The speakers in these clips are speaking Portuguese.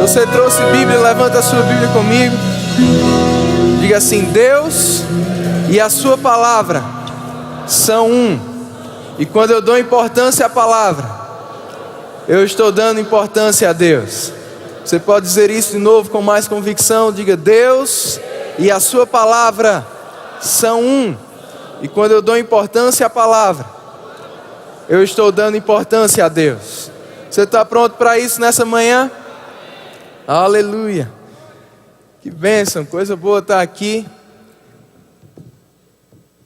Você trouxe Bíblia, levanta a sua Bíblia comigo. Diga assim: Deus e a sua palavra são um. E quando eu dou importância à palavra, eu estou dando importância a Deus. Você pode dizer isso de novo com mais convicção. Diga: Deus e a sua palavra são um. E quando eu dou importância à palavra, eu estou dando importância a Deus. Você está pronto para isso nessa manhã? Aleluia. Que bênção, coisa boa estar aqui.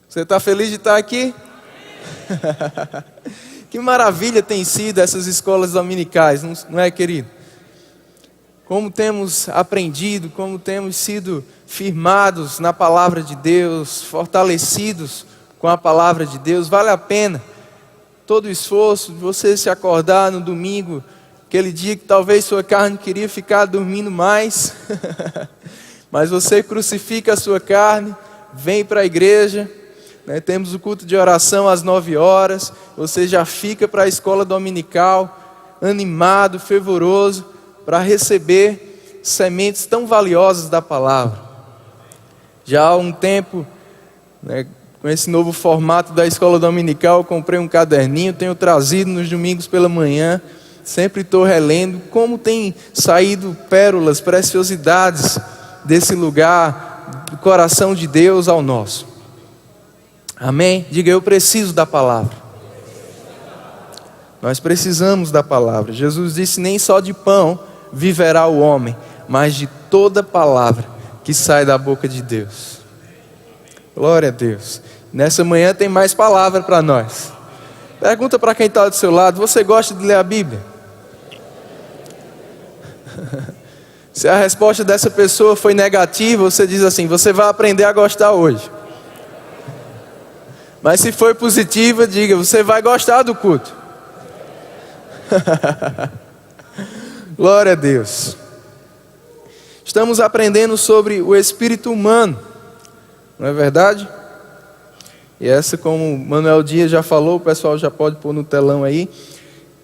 Você está feliz de estar aqui? Que maravilha tem sido essas escolas dominicais, não é, querido? Como temos aprendido, como temos sido firmados na palavra de Deus, fortalecidos com a palavra de Deus. Vale a pena todo o esforço de você se acordar no domingo, aquele dia que talvez sua carne queria ficar dormindo mais, mas você crucifica a sua carne, vem para a igreja, né? Temos o culto de oração às 9 horas, você já fica para a escola dominical, animado, fervoroso, para receber sementes tão valiosas da palavra. Já há um tempo, né, com esse novo formato da escola dominical, eu comprei um caderninho, tenho trazido nos domingos pela manhã, sempre estou relendo como tem saído pérolas, preciosidades desse lugar, do coração de Deus ao nosso. Amém? Diga: eu preciso da palavra. Nós precisamos da palavra. Jesus disse: nem só de pão viverá o homem, mas de toda palavra que sai da boca de Deus. Glória a Deus. Nessa manhã tem mais palavra para nós. Pergunta para quem está do seu lado: você gosta de ler a Bíblia? Se a resposta dessa pessoa foi negativa, você diz assim: você vai aprender a gostar hoje. Mas se for positiva, diga: você vai gostar do culto. Glória a Deus. Estamos aprendendo sobre o espírito humano, não é verdade? E essa, como o Manuel Dias já falou, o pessoal já pode pôr no telão aí,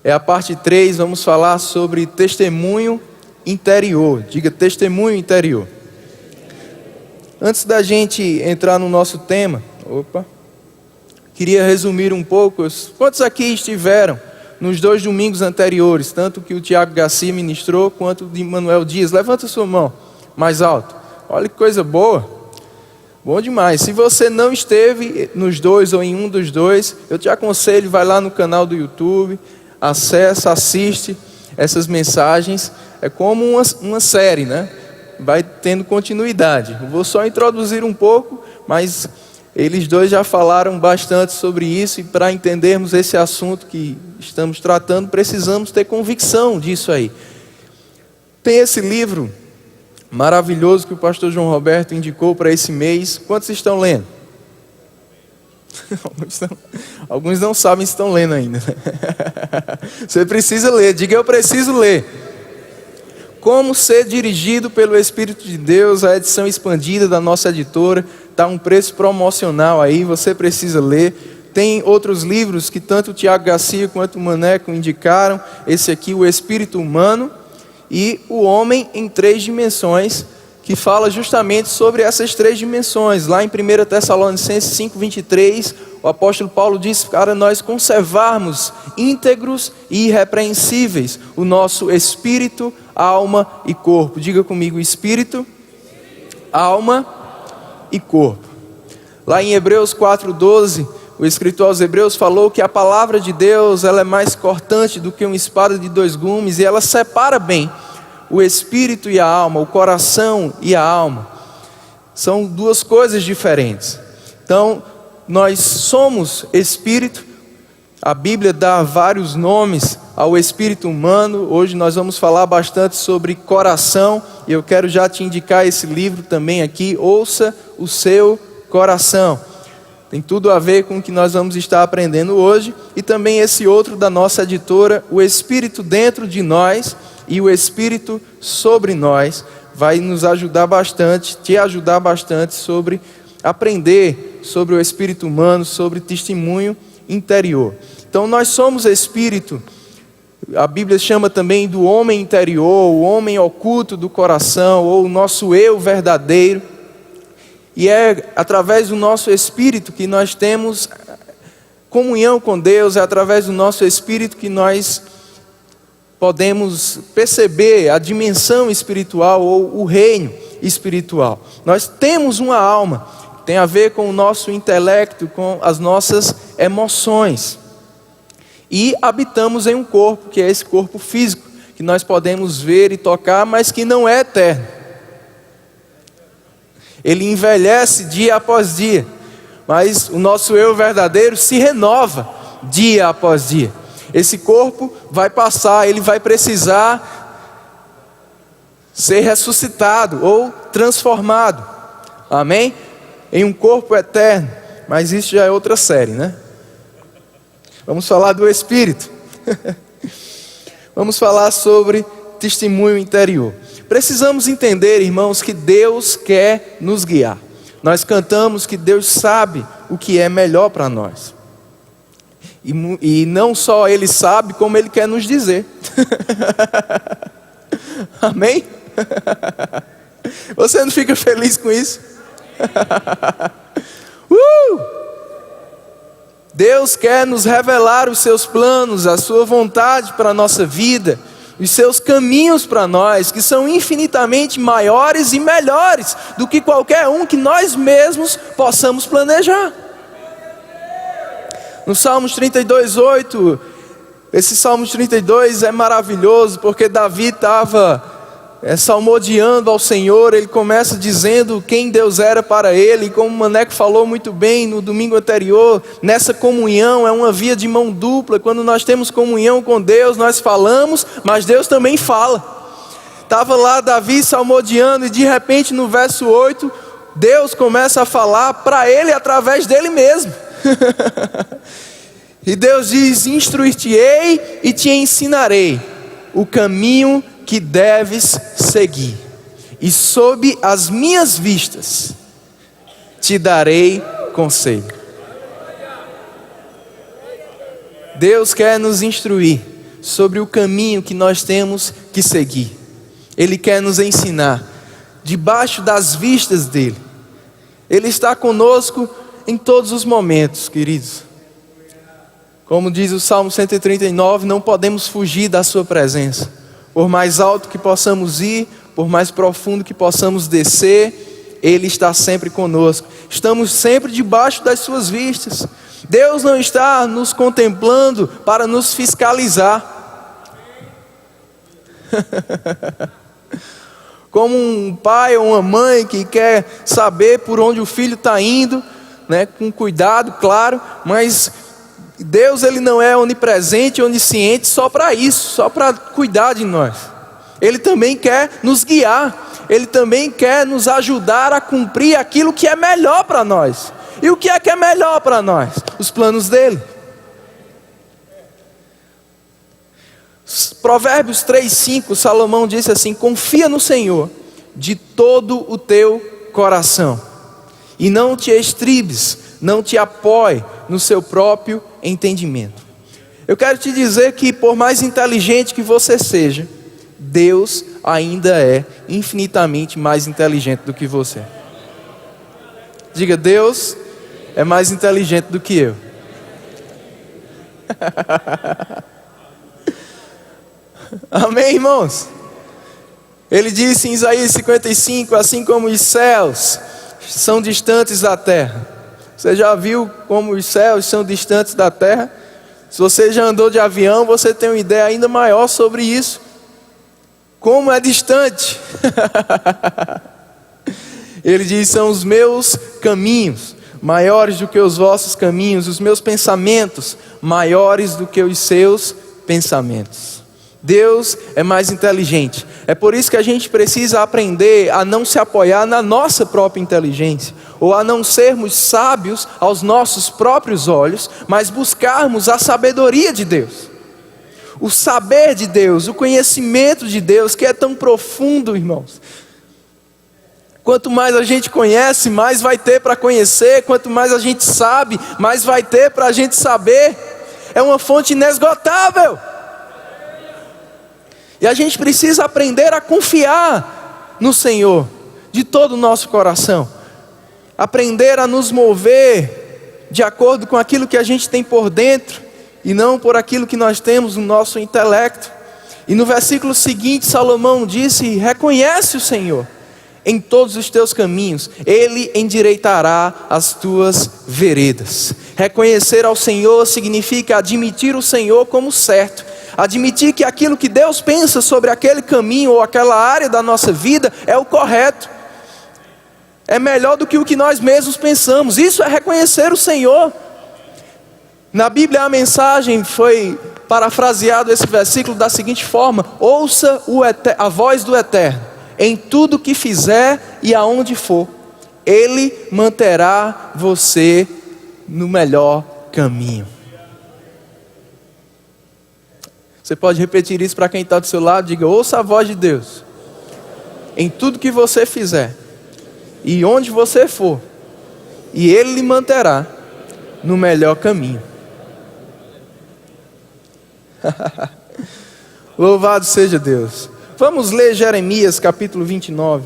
é a parte 3, vamos falar sobre testemunho interior. Diga: testemunho interior. Antes da gente entrar no nosso tema, queria resumir um pouco. Quantos aqui estiveram nos 2 domingos anteriores, tanto que o Tiago Garcia ministrou, quanto o de Manuel Dias? Levanta sua mão mais alto. Olha que coisa boa. Bom demais. Se você não esteve nos 2 ou em um dos 2, eu te aconselho, vai lá no canal do YouTube, acessa, assiste essas mensagens. É como uma série, né? Vai tendo continuidade. Eu vou só introduzir um pouco, mas eles 2 já falaram bastante sobre isso, e para entendermos esse assunto que estamos tratando, precisamos ter convicção disso aí. Tem esse livro maravilhoso que o pastor João Roberto indicou para esse mês. Quantos estão lendo? Alguns não sabem se estão lendo ainda. Você precisa ler. Diga: eu preciso ler. Como ser dirigido pelo Espírito de Deus, a edição expandida da nossa editora. Está um preço promocional aí, você precisa ler. Tem outros livros que tanto o Tiago Garcia quanto o Maneco indicaram. Esse aqui, O Espírito Humano e O Homem em 3 Dimensões, que fala justamente sobre essas 3 dimensões. Lá em 1 Tessalonicenses 5:23, o apóstolo Paulo diz para nós conservarmos íntegros e irrepreensíveis o nosso espírito, alma e corpo. Diga comigo: espírito, alma e corpo. Lá em Hebreus 4:12, o escritor aos Hebreus falou que a palavra de Deus, ela é mais cortante do que uma espada de 2 gumes, e ela separa bem o espírito e a alma, o coração e a alma. São 2 coisas diferentes. Então, nós somos espírito. A Bíblia dá vários nomes ao espírito humano. Hoje nós vamos falar bastante sobre coração, e eu quero já te indicar esse livro também aqui, Ouça o Seu Coração. Tem tudo a ver com o que nós vamos estar aprendendo hoje. E também esse outro da nossa editora, O Espírito Dentro de Nós e o Espírito Sobre Nós, vai nos ajudar bastante, te ajudar bastante sobre aprender sobre o espírito humano, sobre testemunho interior. Então nós somos espírito A Bíblia chama também do homem interior, o homem oculto do coração, ou o nosso eu verdadeiro. E é através do nosso espírito que nós temos comunhão com Deus, é através do nosso espírito que nós podemos perceber a dimensão espiritual ou o reino espiritual. Nós temos uma alma, tem a ver com o nosso intelecto, com as nossas emoções. E habitamos em um corpo, que é esse corpo físico, que nós podemos ver e tocar, mas que não é eterno. Ele envelhece dia após dia, mas o nosso eu verdadeiro se renova dia após dia. Esse corpo vai passar, ele vai precisar ser ressuscitado ou transformado, amém? Em um corpo eterno, mas isso já é outra série, né? Vamos falar do Espírito. Vamos falar sobre testemunho interior. Precisamos entender, irmãos, que Deus quer nos guiar. Nós cantamos que Deus sabe o que é melhor para nós. E não só Ele sabe, como Ele quer nos dizer. Amém? Você não fica feliz com isso? Deus quer nos revelar os seus planos, a sua vontade para a nossa vida, os seus caminhos para nós, que são infinitamente maiores e melhores do que qualquer um que nós mesmos possamos planejar. No Salmos 32:8, esse Salmos 32 é maravilhoso, porque Davi estava salmodiando ao Senhor. Ele começa dizendo quem Deus era para ele, e como o Maneco falou muito bem no domingo anterior, nessa comunhão é uma via de mão dupla. Quando nós temos comunhão com Deus, nós falamos, mas Deus também fala. Estava lá Davi salmodiando, e de repente no verso 8, Deus começa a falar para ele através dele mesmo. E Deus diz: instruir-te-ei e te ensinarei o caminho que deves seguir, e sob as minhas vistas te darei conselho. Deus quer nos instruir sobre o caminho que nós temos que seguir. Ele quer nos ensinar debaixo das vistas dele. Ele está conosco em todos os momentos, queridos. Como diz o Salmo 139, não podemos fugir da sua presença. Por mais alto que possamos ir, por mais profundo que possamos descer, Ele está sempre conosco. Estamos sempre debaixo das suas vistas. Deus não está nos contemplando para nos fiscalizar. Como um pai ou uma mãe que quer saber por onde o filho está indo, né, com cuidado, claro, mas Deus, Ele não é onipresente, onisciente só para isso, só para cuidar de nós. Ele também quer nos guiar, Ele também quer nos ajudar a cumprir aquilo que é melhor para nós. E o que é melhor para nós? Os planos dEle. Provérbios 3:5, Salomão disse assim: confia no Senhor de todo o teu coração, e não te estribes, não te apoie no seu próprio entendimento. Eu quero te dizer que por mais inteligente que você seja, Deus ainda é infinitamente mais inteligente do que você. Diga: Deus é mais inteligente do que eu. Amém, irmãos? Ele disse em Isaías 55, assim como os céus são distantes da terra. Você já viu como os céus são distantes da terra? Se você já andou de avião, você tem uma ideia ainda maior sobre isso. Como é distante. Ele diz: são os meus caminhos maiores do que os vossos caminhos, os meus pensamentos maiores do que os seus pensamentos. Deus é mais inteligente. É por isso que a gente precisa aprender a não se apoiar na nossa própria inteligência, ou a não sermos sábios aos nossos próprios olhos, mas buscarmos a sabedoria de Deus, o saber de Deus, o conhecimento de Deus, que é tão profundo, irmãos. Quanto mais a gente conhece, mais vai ter para conhecer. Quanto mais a gente sabe, mais vai ter para a gente saber. É uma fonte inesgotável. E a gente precisa aprender a confiar no Senhor de todo o nosso coração. Aprender a nos mover de acordo com aquilo que a gente tem por dentro e não por aquilo que nós temos no nosso intelecto. E no versículo seguinte, Salomão disse: reconhece o Senhor em todos os teus caminhos, Ele endireitará as tuas veredas. Reconhecer ao Senhor significa admitir o Senhor como certo, admitir que aquilo que Deus pensa sobre aquele caminho ou aquela área da nossa vida é o correto, é melhor do que o que nós mesmos pensamos. Isso é reconhecer o Senhor. Na Bíblia a mensagem foi parafraseado esse versículo da seguinte forma: ouça a voz do Eterno em tudo que fizer e aonde for, Ele manterá você no melhor caminho. Você pode repetir isso para quem está do seu lado? Diga: ouça a voz de Deus em tudo que você fizer e onde você for, e Ele lhe manterá no melhor caminho. Louvado seja Deus. Vamos ler Jeremias capítulo 29.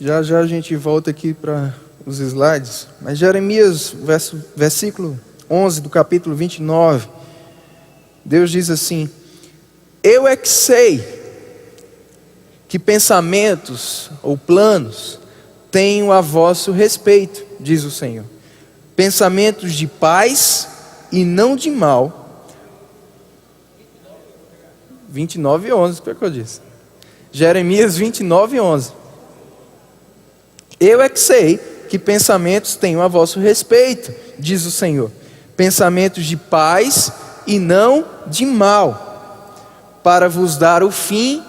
Já já a gente volta aqui para os slides. Mas Jeremias, versículo 11 do capítulo 29. Deus diz assim: eu é que sei que pensamentos ou planos tenho a vosso respeito, diz o Senhor. Pensamentos de paz e não de mal. 29:11, o que é que eu disse? Jeremias 29:11. Eu é que sei que pensamentos tenho a vosso respeito, diz o Senhor. Pensamentos de paz e não de mal, para vos dar o fim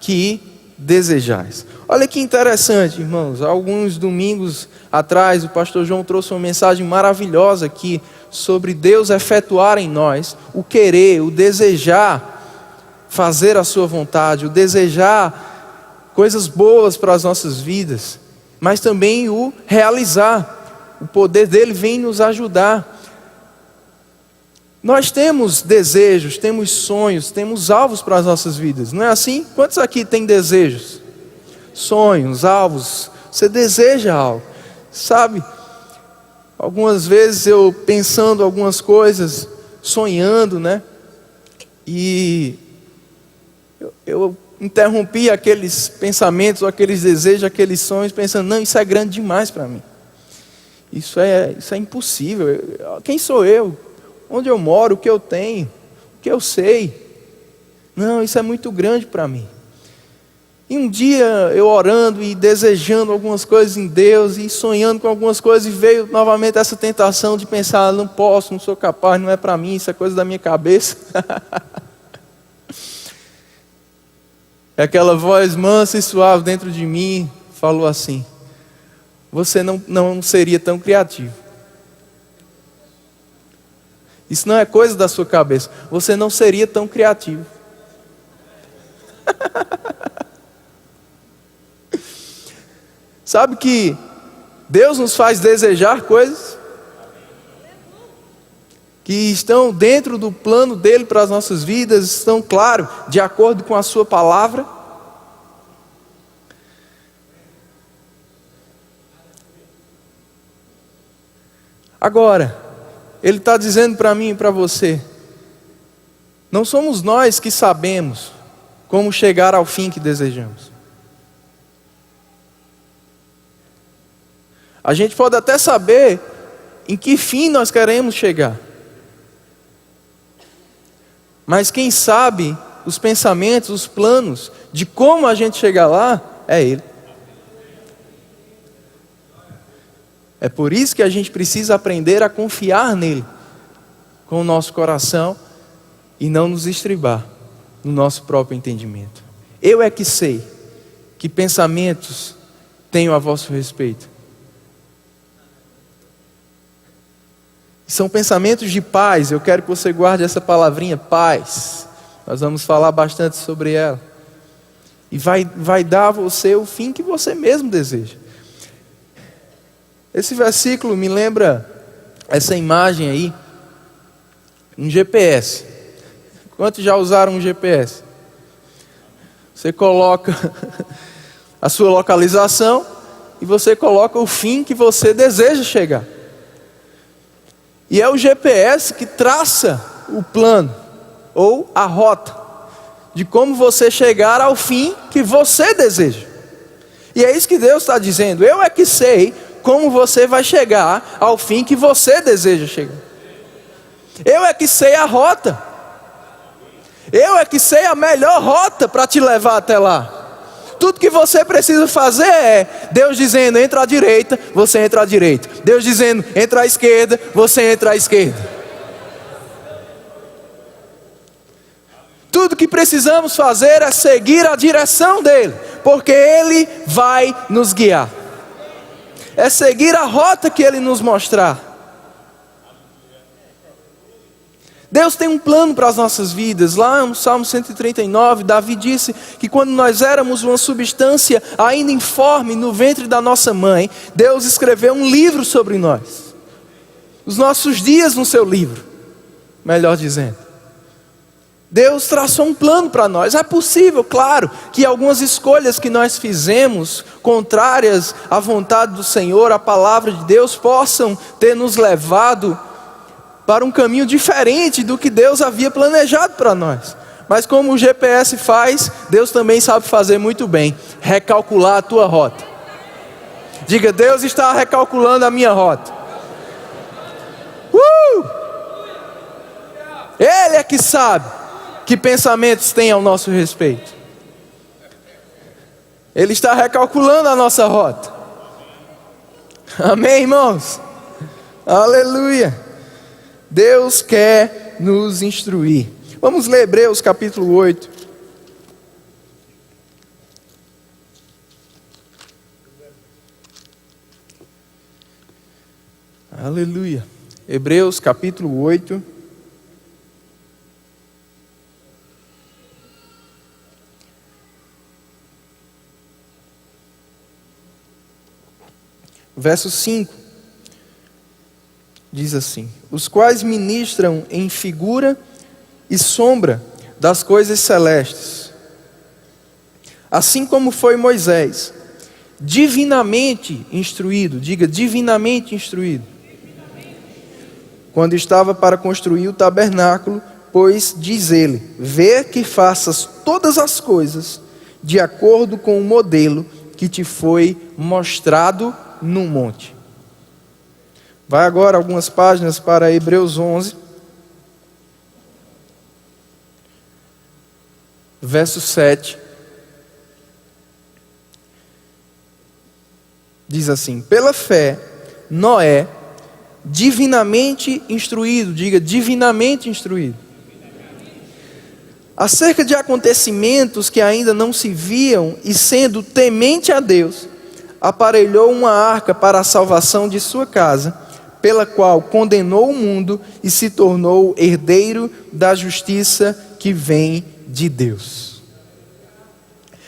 que desejais. Olha que interessante, irmãos. Alguns domingos atrás, o pastor João trouxe uma mensagem maravilhosa aqui sobre Deus efetuar em nós o querer, o desejar fazer a sua vontade, o desejar coisas boas para as nossas vidas, mas também o realizar. O poder dele vem nos ajudar. Nós temos desejos, temos sonhos, temos alvos para as nossas vidas, não é assim? Quantos aqui têm desejos? Sonhos, alvos. Você deseja algo, sabe? Algumas vezes eu pensando algumas coisas, sonhando, né? E eu interrompi aqueles pensamentos, ou aqueles desejos, aqueles sonhos, pensando: não, isso é grande demais para mim. Isso é impossível. Quem sou eu? Onde eu moro? O que eu tenho? O que eu sei? Não, isso é muito grande para mim. E um dia eu orando e desejando algumas coisas em Deus e sonhando com algumas coisas, e veio novamente essa tentação de pensar: não posso, não sou capaz, não é para mim, isso é coisa da minha cabeça. Aquela voz mansa e suave dentro de mim falou assim: você não seria tão criativo. Isso não é coisa da sua cabeça. Você não seria tão criativo. Sabe que Deus nos faz desejar coisas que estão dentro do plano dele para as nossas vidas, estão, claro, de acordo com a sua palavra. Agora, ele está dizendo para mim e para você: não somos nós que sabemos como chegar ao fim que desejamos. A gente pode até saber em que fim nós queremos chegar, mas quem sabe os pensamentos, os planos de como a gente chegar lá é Ele. É por isso que a gente precisa aprender a confiar nele com o nosso coração e não nos estribar no nosso próprio entendimento. Eu é que sei que pensamentos tenho a vosso respeito. São pensamentos de paz. Eu quero que você guarde essa palavrinha, paz. Nós vamos falar bastante sobre ela. E vai dar a você o fim que você mesmo deseja. Esse versículo me lembra essa imagem aí, um GPS. Quantos já usaram um GPS? Você coloca a sua localização e você coloca o fim que você deseja chegar. E é o GPS que traça o plano ou a rota de como você chegar ao fim que você deseja. E é isso que Deus está dizendo. Eu é que sei como você vai chegar ao fim que você deseja chegar. Eu é que sei a rota. Eu é que sei a melhor rota para te levar até lá. Tudo que você precisa fazer é Deus dizendo, entra à direita, você entra à direita. Deus dizendo, entra à esquerda, você entra à esquerda. Tudo que precisamos fazer é seguir a direção dele, porque ele vai nos guiar. É seguir a rota que ele nos mostrar. Deus tem um plano para as nossas vidas. Lá no Salmo 139, Davi disse que quando nós éramos uma substância ainda informe no ventre da nossa mãe, Deus escreveu um livro sobre nós. Os nossos dias no seu livro, melhor dizendo. Deus traçou um plano para nós. É possível, claro, que algumas escolhas que nós fizemos, contrárias à vontade do Senhor, à palavra de Deus, possam ter nos levado para um caminho diferente do que Deus havia planejado para nós. Mas como o GPS faz, Deus também sabe fazer muito bem, recalcular a tua rota. Diga, Deus está recalculando a minha rota. Ele é que sabe que pensamentos tem ao nosso respeito. Ele está recalculando a nossa rota. Amém, irmãos? Aleluia. Deus quer nos instruir. Vamos ler Hebreus capítulo 8. Aleluia. Hebreus capítulo 8. Verso 5. Diz assim: os quais ministram em figura e sombra das coisas celestes, assim como foi Moisés, divinamente instruído, diga divinamente instruído, quando estava para construir o tabernáculo, pois diz ele, vê que faças todas as coisas de acordo com o modelo que te foi mostrado no monte. Vai agora algumas páginas para Hebreus 11, verso 7. Diz assim: pela fé, Noé, divinamente instruído, diga divinamente instruído, acerca de acontecimentos que ainda não se viam, e sendo temente a Deus, aparelhou uma arca para a salvação de sua casa, pela qual condenou o mundo e se tornou herdeiro da justiça que vem de Deus.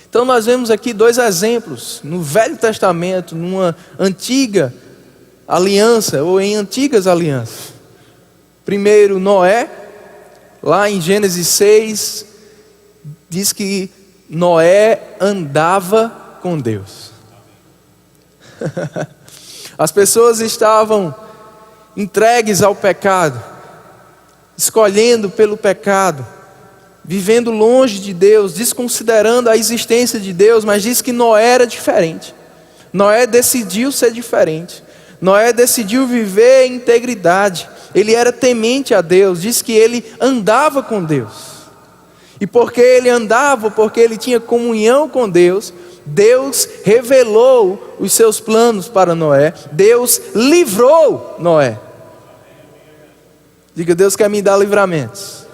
Então nós vemos aqui dois exemplos no Velho Testamento, numa antiga aliança ou em antigas alianças. Primeiro Noé, lá em Gênesis 6, diz que Noé andava com Deus. As pessoas estavam entregues ao pecado, escolhendo pelo pecado, vivendo longe de Deus, desconsiderando a existência de Deus, mas diz que Noé era diferente. Noé decidiu ser diferente. Noé decidiu viver em integridade. Ele era temente a Deus, diz que ele andava com Deus. E porque ele andava, porque ele tinha comunhão com Deus, Deus revelou os seus planos para Noé. Deus livrou Noé. Diga, Deus quer me dar livramentos.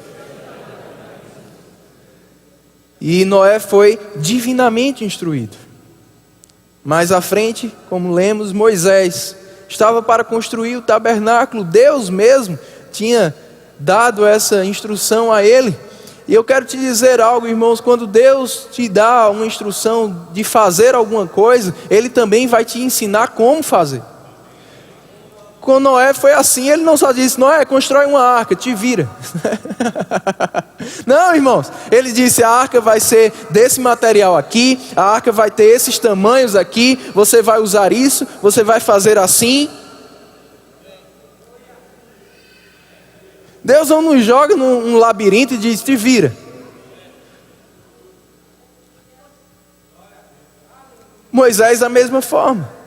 E Noé foi divinamente instruído. Mais à frente, como lemos, Moisés estava para construir o tabernáculo. Deus mesmo tinha dado essa instrução a ele. E eu quero te dizer algo, irmãos, quando Deus te dá uma instrução de fazer alguma coisa, Ele também vai te ensinar como fazer. Com Noé foi assim, ele não só disse: Noé, constrói uma arca, te vira. Não, irmãos, ele disse: a arca vai ser desse material aqui, a arca vai ter esses tamanhos aqui, você vai usar isso, você vai fazer assim. Deus não nos joga num labirinto e diz: te vira. Moisés da mesma forma.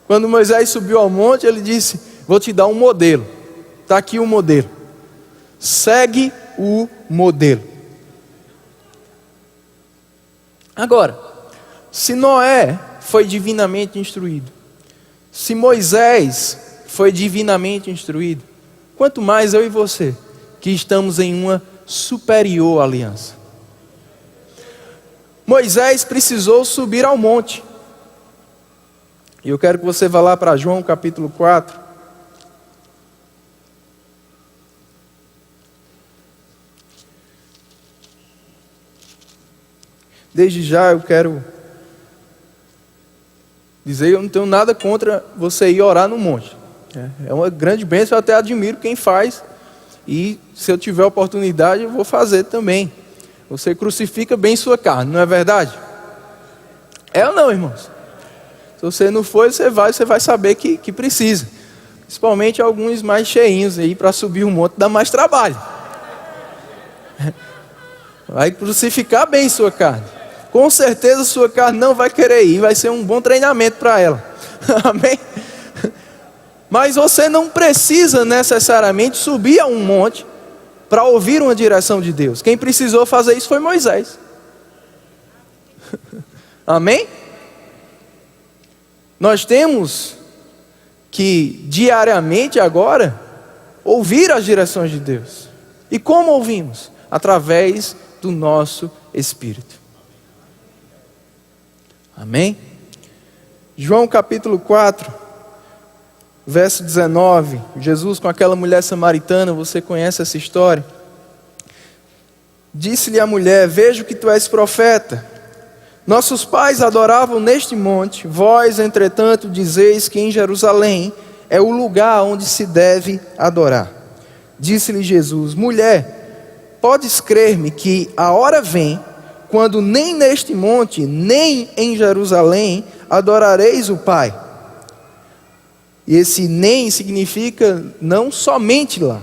Quando Moisés subiu ao monte, ele disse: vou te dar um modelo. Está aqui o modelo. Segue o modelo. Agora, se Noé foi divinamente instruído, se Moisés foi divinamente instruído, quanto mais eu e você, que estamos em uma superior aliança. Moisés precisou subir ao monte. E eu quero que você vá lá para João capítulo 4. Desde já eu quero dizer, eu não tenho nada contra você ir orar no monte. É uma grande bênção, eu até admiro quem faz. E se eu tiver oportunidade, eu vou fazer também. Você crucifica bem sua carne, não é verdade? É ou não, irmãos? Se você não for, você vai saber que precisa. Principalmente alguns mais cheinhos aí, para subir um monte dá mais trabalho. Vai crucificar bem sua carne. Com certeza sua carne não vai querer ir, vai ser um bom treinamento para ela. Amém? Mas você não precisa necessariamente subir a um monte para ouvir uma direção de Deus. Quem precisou fazer isso foi Moisés. Amém? Nós temos que diariamente agora ouvir as direções de Deus. E como ouvimos? Através do nosso Espírito. Amém? João capítulo 4, verso 19. Jesus com aquela mulher samaritana, você conhece essa história? Disse-lhe a mulher: vejo que tu és profeta. Nossos pais adoravam neste monte, vós, entretanto, dizeis que em Jerusalém é o lugar onde se deve adorar. Disse-lhe Jesus: mulher, podes crer-me que a hora vem, quando nem neste monte, nem em Jerusalém, adorareis o Pai. E esse nem significa não somente lá.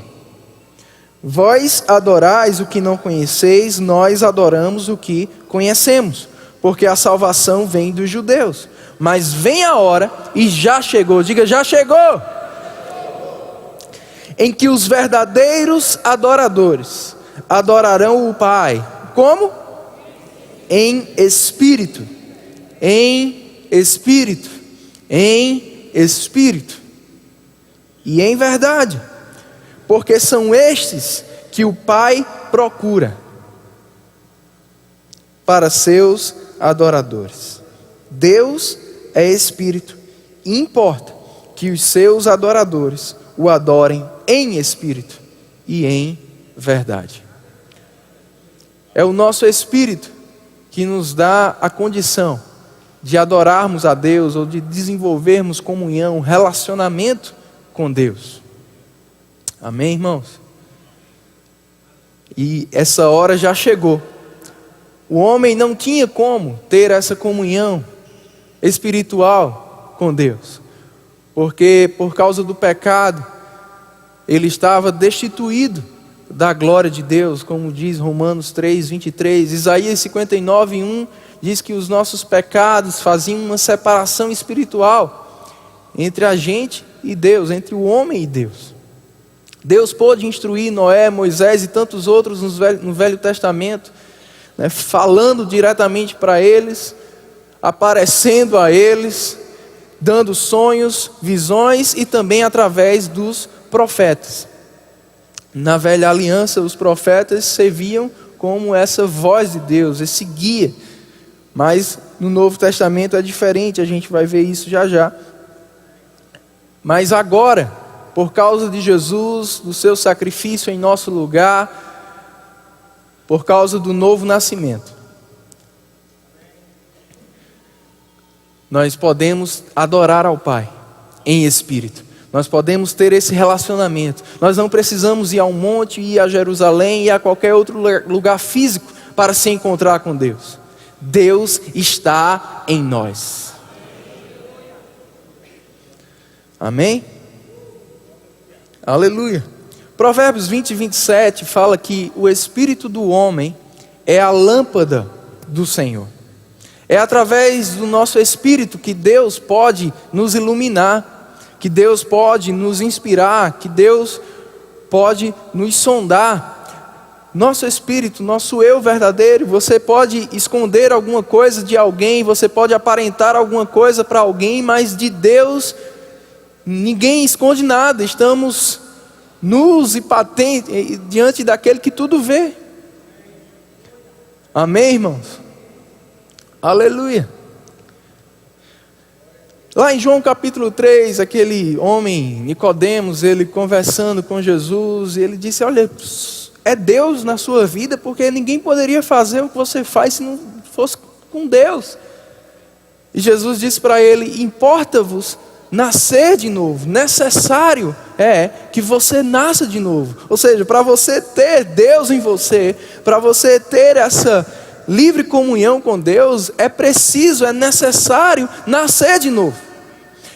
Vós adorais o que não conheceis, nós adoramos o que conhecemos. Porque a salvação vem dos judeus. Mas vem a hora, e já chegou, diga: já chegou, em que os verdadeiros adoradores adorarão o Pai. Como? Em espírito. Em espírito. Em espírito. E em verdade. Porque são estes que o Pai procura para seus adoradores. Deus é espírito, e importa que os seus adoradores o adorem em espírito e em verdade. É o nosso espírito que nos dá a condição de adorarmos a Deus ou de desenvolvermos comunhão, relacionamento com Deus. Amém, irmãos? E essa hora já chegou. O homem não tinha como ter essa comunhão espiritual com Deus, porque por causa do pecado, ele estava destituído da glória de Deus, como diz Romanos 3, 23. Isaías 59, 1 diz que os nossos pecados faziam uma separação espiritual entre a gente e Deus, entre o homem e Deus. Deus pôde instruir Noé, Moisés e tantos outros no Velho Testamento, falando diretamente para eles, aparecendo a eles, dando sonhos, visões e também através dos profetas. Na velha aliança, os profetas serviam como essa voz de Deus, esse guia. Mas no Novo Testamento é diferente, a gente vai ver isso já já. Mas agora, por causa de Jesus, do seu sacrifício em nosso lugar, por causa do novo nascimento, nós podemos adorar ao Pai em espírito. Nós podemos ter esse relacionamento. Nós não precisamos ir ao monte, ir a Jerusalém, ir a qualquer outro lugar físico para se encontrar com Deus. Deus está em nós. Amém? Aleluia. Provérbios 20, 27 fala que o espírito do homem é a lâmpada do Senhor. É através do nosso espírito que Deus pode nos iluminar, que Deus pode nos inspirar, que Deus pode nos sondar. Nosso espírito, nosso eu verdadeiro, você pode esconder alguma coisa de alguém, você pode aparentar alguma coisa para alguém, mas de Deus ninguém esconde nada. Estamos nus e patentes diante daquele que tudo vê. Amém, irmãos? Aleluia. Lá em João capítulo 3, aquele homem, Nicodemos, ele conversando com Jesus, e ele disse: olha, é Deus na sua vida, porque ninguém poderia fazer o que você faz se não fosse com Deus. E Jesus disse para ele: importa-vos nascer de novo, necessário é que você nasça de novo. Ou seja, para você ter Deus em você, para você ter essa livre comunhão com Deus, é preciso, é necessário nascer de novo.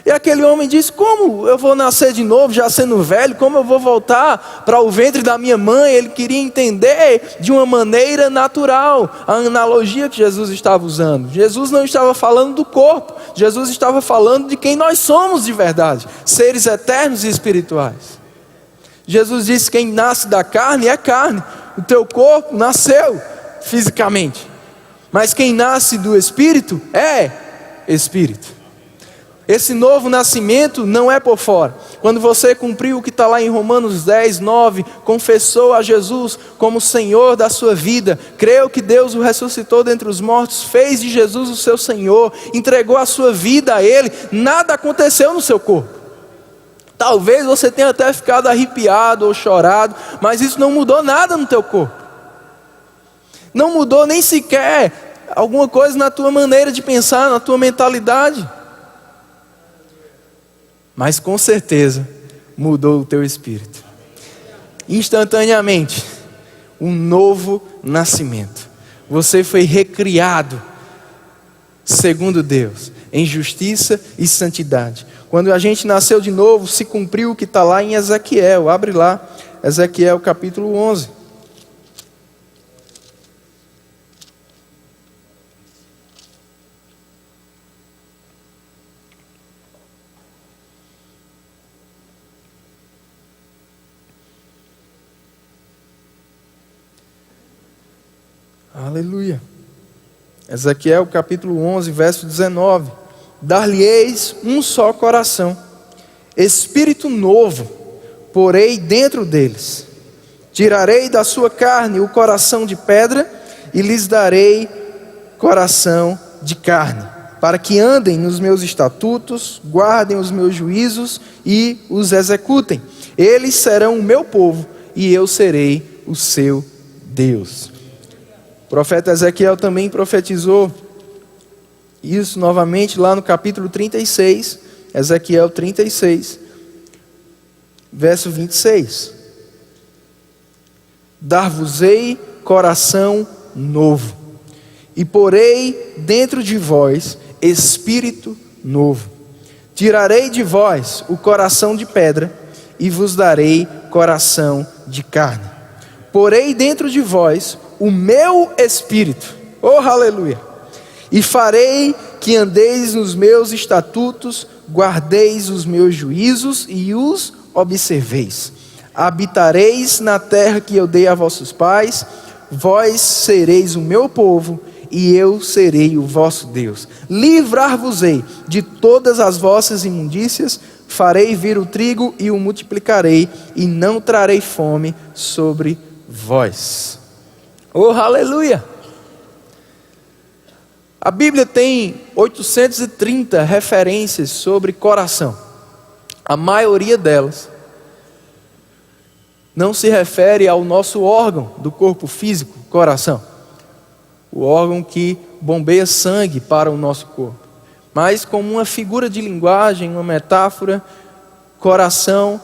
E aquele homem disse: como eu vou nascer de novo já sendo velho? Como eu vou voltar para o ventre da minha mãe? Ele queria entender de uma maneira natural a analogia que Jesus estava usando. Jesus não estava falando do corpo, Jesus estava falando de quem nós somos de verdade, seres eternos e espirituais. Jesus disse: quem nasce da carne é carne. O teu corpo nasceu fisicamente, mas quem nasce do Espírito é Espírito. Esse novo nascimento não é por fora. Quando você cumpriu o que está lá em Romanos 10, 9, confessou a Jesus como Senhor da sua vida, creu que Deus o ressuscitou dentre os mortos, fez de Jesus o seu Senhor, entregou a sua vida a Ele, nada aconteceu no seu corpo. Talvez você tenha até ficado arrepiado ou chorado, mas isso não mudou nada no teu corpo. Não mudou nem sequer alguma coisa na tua maneira de pensar, na tua mentalidade. Mas com certeza mudou o teu espírito. Instantaneamente, um novo nascimento. Você foi recriado segundo Deus, em justiça e santidade. Quando a gente nasceu de novo, se cumpriu o que está lá em Ezequiel. Abre lá, Ezequiel capítulo 11. Aleluia. Ezequiel capítulo 11, verso 19. Dar-lhe-eis um só coração, espírito novo porei dentro deles. Tirarei da sua carne o coração de pedra e lhes darei coração de carne, para que andem nos meus estatutos, guardem os meus juízos e os executem. Eles serão o meu povo e eu serei o seu Deus. O profeta Ezequiel também profetizou isso novamente lá no capítulo 36, Ezequiel 36, verso 26. Dar-vos-ei coração novo, e porei dentro de vós espírito novo. Tirarei de vós o coração de pedra, e vos darei coração de carne. Porei dentro de vós o meu espírito, oh aleluia, e farei que andeis nos meus estatutos, guardeis os meus juízos e os observeis. Habitareis na terra que eu dei a vossos pais, vós sereis o meu povo e eu serei o vosso Deus. Livrar-vos-ei de todas as vossas imundícias, farei vir o trigo e o multiplicarei, e não trarei fome sobre vós. Oh, aleluia! A Bíblia tem 830 referências sobre coração. A maioria delas não se refere ao nosso órgão do corpo físico, coração. O órgão que bombeia sangue para o nosso corpo. Mas como uma figura de linguagem, uma metáfora, coração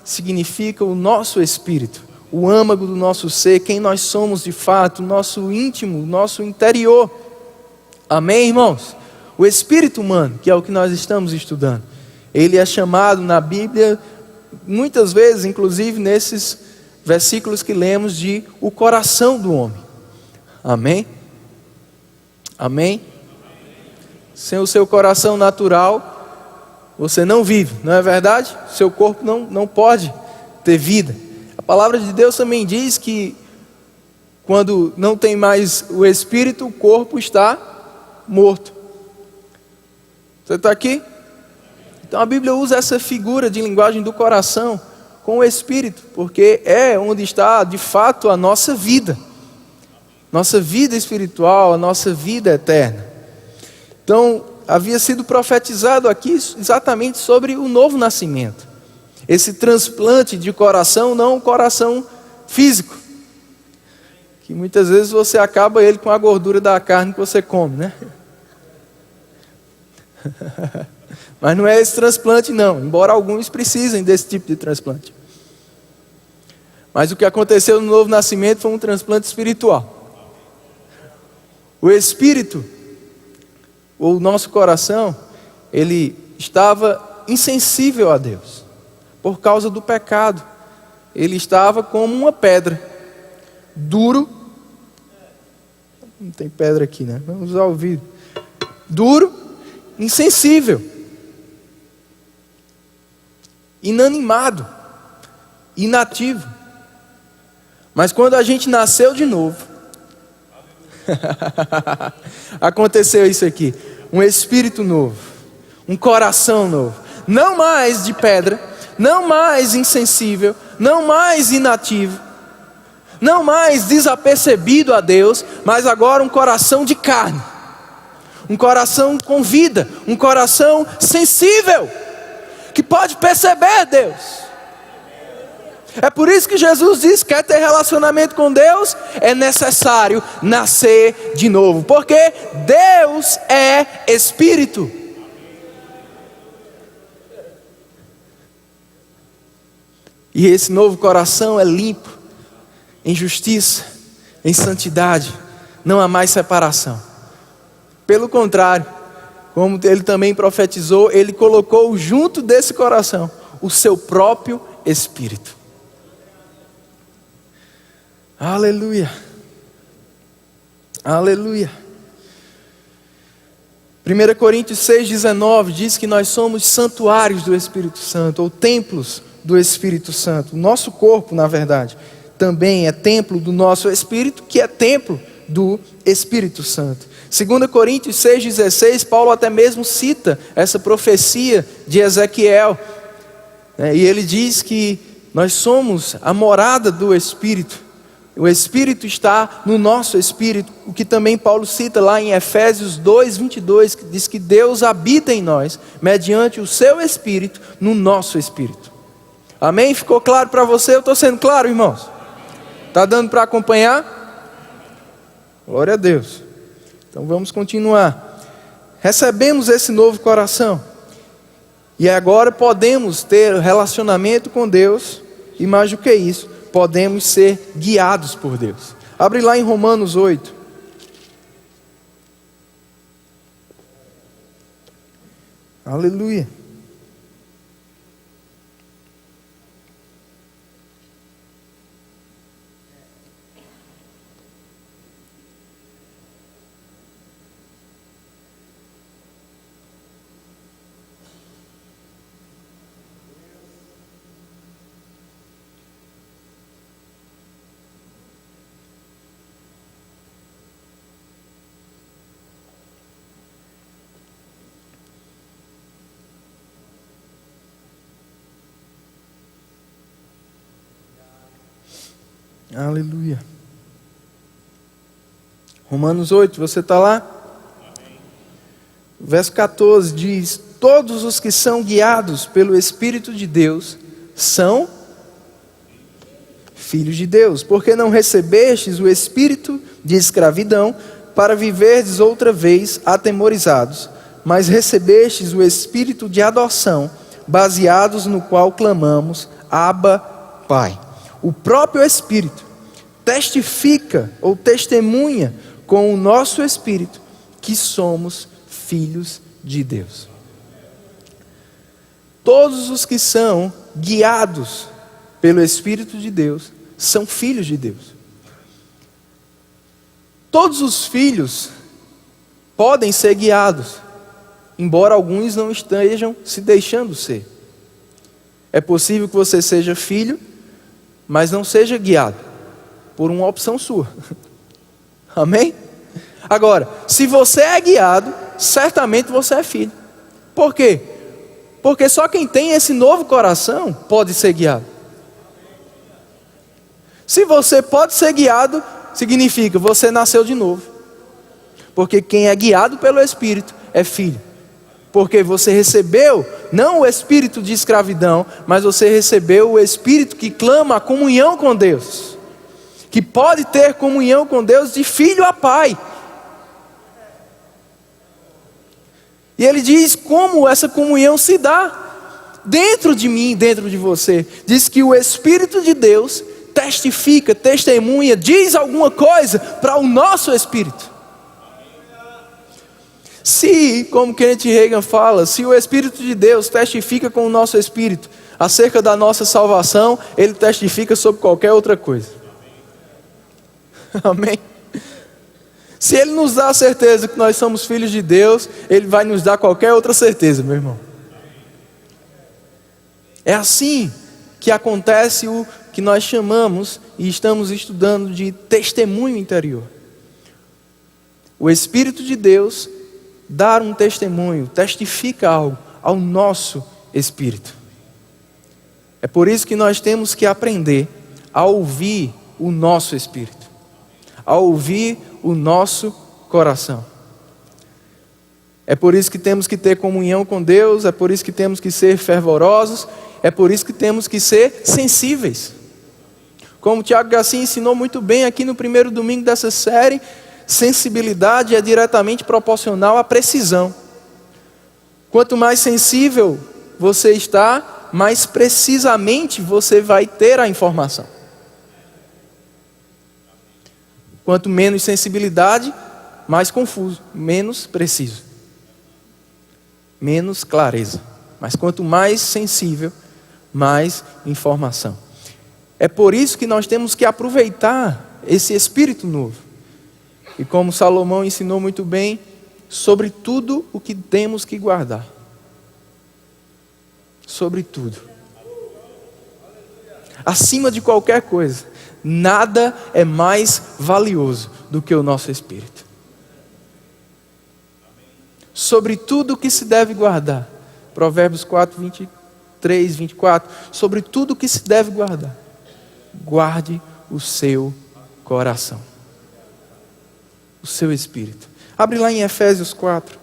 significa o nosso espírito, o âmago do nosso ser, quem nós somos de fato, o nosso íntimo, o nosso interior. Amém, irmãos? O espírito humano, que é o que nós estamos estudando, ele é chamado na Bíblia, muitas vezes, inclusive nesses versículos que lemos, de o coração do homem. Amém? Amém? Sem o seu coração natural, você não vive, não é verdade? Seu corpo não pode ter vida. A palavra de Deus também diz que quando não tem mais o espírito, o corpo está morto. Você está aqui? Então a Bíblia usa essa figura de linguagem do coração com o espírito, porque é onde está de fato a nossa vida espiritual, a nossa vida eterna. Então havia sido profetizado aqui exatamente sobre o novo nascimento, esse transplante de coração, não o coração físico, que muitas vezes você acaba ele com a gordura da carne que você come, né? Mas não é esse transplante não, embora alguns precisem desse tipo de transplante. Mas o que aconteceu no novo nascimento foi um transplante espiritual. O espírito, o nosso coração, ele estava insensível a Deus, por causa do pecado. Ele estava como uma pedra, duro, não tem pedra aqui, né? Vamos usar o vidro. Duro, insensível, inanimado, inativo. Mas quando a gente nasceu de novo, aconteceu isso aqui, um espírito novo, um coração novo, não mais de pedra, não mais insensível, não mais inativo, não mais desapercebido a Deus, mas agora um coração de carne, um coração com vida, um coração sensível, que pode perceber Deus. É por isso que Jesus diz que quer ter relacionamento com Deus, é necessário nascer de novo, porque Deus é Espírito. E esse novo coração é limpo, em justiça, em santidade, não há mais separação. Pelo contrário, como ele também profetizou, ele colocou junto desse coração o seu próprio Espírito. Aleluia, aleluia. 1 Coríntios 6,19 diz que nós somos santuários do Espírito Santo, ou templos do Espírito Santo. O nosso corpo, na verdade, também é templo do nosso Espírito, que é templo do Espírito Santo. 2 Coríntios 6,16, Paulo até mesmo cita essa profecia de Ezequiel, e ele diz que nós somos a morada do Espírito. O Espírito está no nosso espírito, o que também Paulo cita lá em Efésios 2:22, que diz que Deus habita em nós, mediante o seu Espírito, no nosso espírito. Amém? Ficou claro para você? Eu estou sendo claro, irmãos? Está dando para acompanhar? Glória a Deus. Então vamos continuar. Recebemos esse novo coração, e agora podemos ter relacionamento com Deus, e mais do que isso, podemos ser guiados por Deus. Abre lá em Romanos 8. Aleluia. Aleluia. Romanos 8, você está lá? Verso 14 diz: todos os que são guiados pelo Espírito de Deus são filhos de Deus, porque não recebestes o espírito de escravidão para viverdes outra vez atemorizados, mas recebestes o espírito de adoção, baseados no qual clamamos: Abba, Pai. O próprio Espírito testifica ou testemunha com o nosso espírito que somos filhos de Deus. Todos os que são guiados pelo Espírito de Deus são filhos de Deus. Todos os filhos podem ser guiados, embora alguns não estejam se deixando ser. É possível que você seja filho, mas não seja guiado por uma opção sua. Amém? Agora, se você é guiado, certamente você é filho. Por quê? Porque só quem tem esse novo coração pode ser guiado. Se você pode ser guiado, significa você nasceu de novo. Porque quem é guiado pelo Espírito é filho. Porque você recebeu, não o espírito de escravidão, mas você recebeu o Espírito que clama a comunhão com Deus. Que pode ter comunhão com Deus de filho a pai. E ele diz como essa comunhão se dá dentro de mim, dentro de você. Diz que o Espírito de Deus testifica, testemunha, diz alguma coisa para o nosso espírito. Se, como Kenneth Hagin fala, se o Espírito de Deus testifica com o nosso espírito acerca da nossa salvação, ele testifica sobre qualquer outra coisa. Amém? Se ele nos dá a certeza que nós somos filhos de Deus, ele vai nos dar qualquer outra certeza, meu irmão. É assim que acontece o que nós chamamos e estamos estudando de testemunho interior. O Espírito de Deus dá um testemunho, testifica algo ao nosso espírito. É por isso que nós temos que aprender a ouvir o nosso espírito, a ouvir o nosso coração. É por isso que temos que ter comunhão com Deus, é por isso que temos que ser fervorosos, é por isso que temos que ser sensíveis. Como o Tiago Gassin ensinou muito bem aqui no primeiro domingo dessa série, sensibilidade é diretamente proporcional à precisão. Quanto mais sensível você está, mais precisamente você vai ter a informação. Quanto menos sensibilidade, mais confuso, menos preciso, menos clareza. Mas quanto mais sensível, mais informação. É por isso que nós temos que aproveitar esse espírito novo. E como Salomão ensinou muito bem, sobre tudo o que temos que guardar. Sobre tudo. Acima de qualquer coisa, nada é mais valioso do que o nosso espírito. Sobre tudo o que se deve guardar. Provérbios 4, 23, 24. Sobre tudo o que se deve guardar. Guarde o seu coração. O seu espírito. Abre lá em Efésios 4.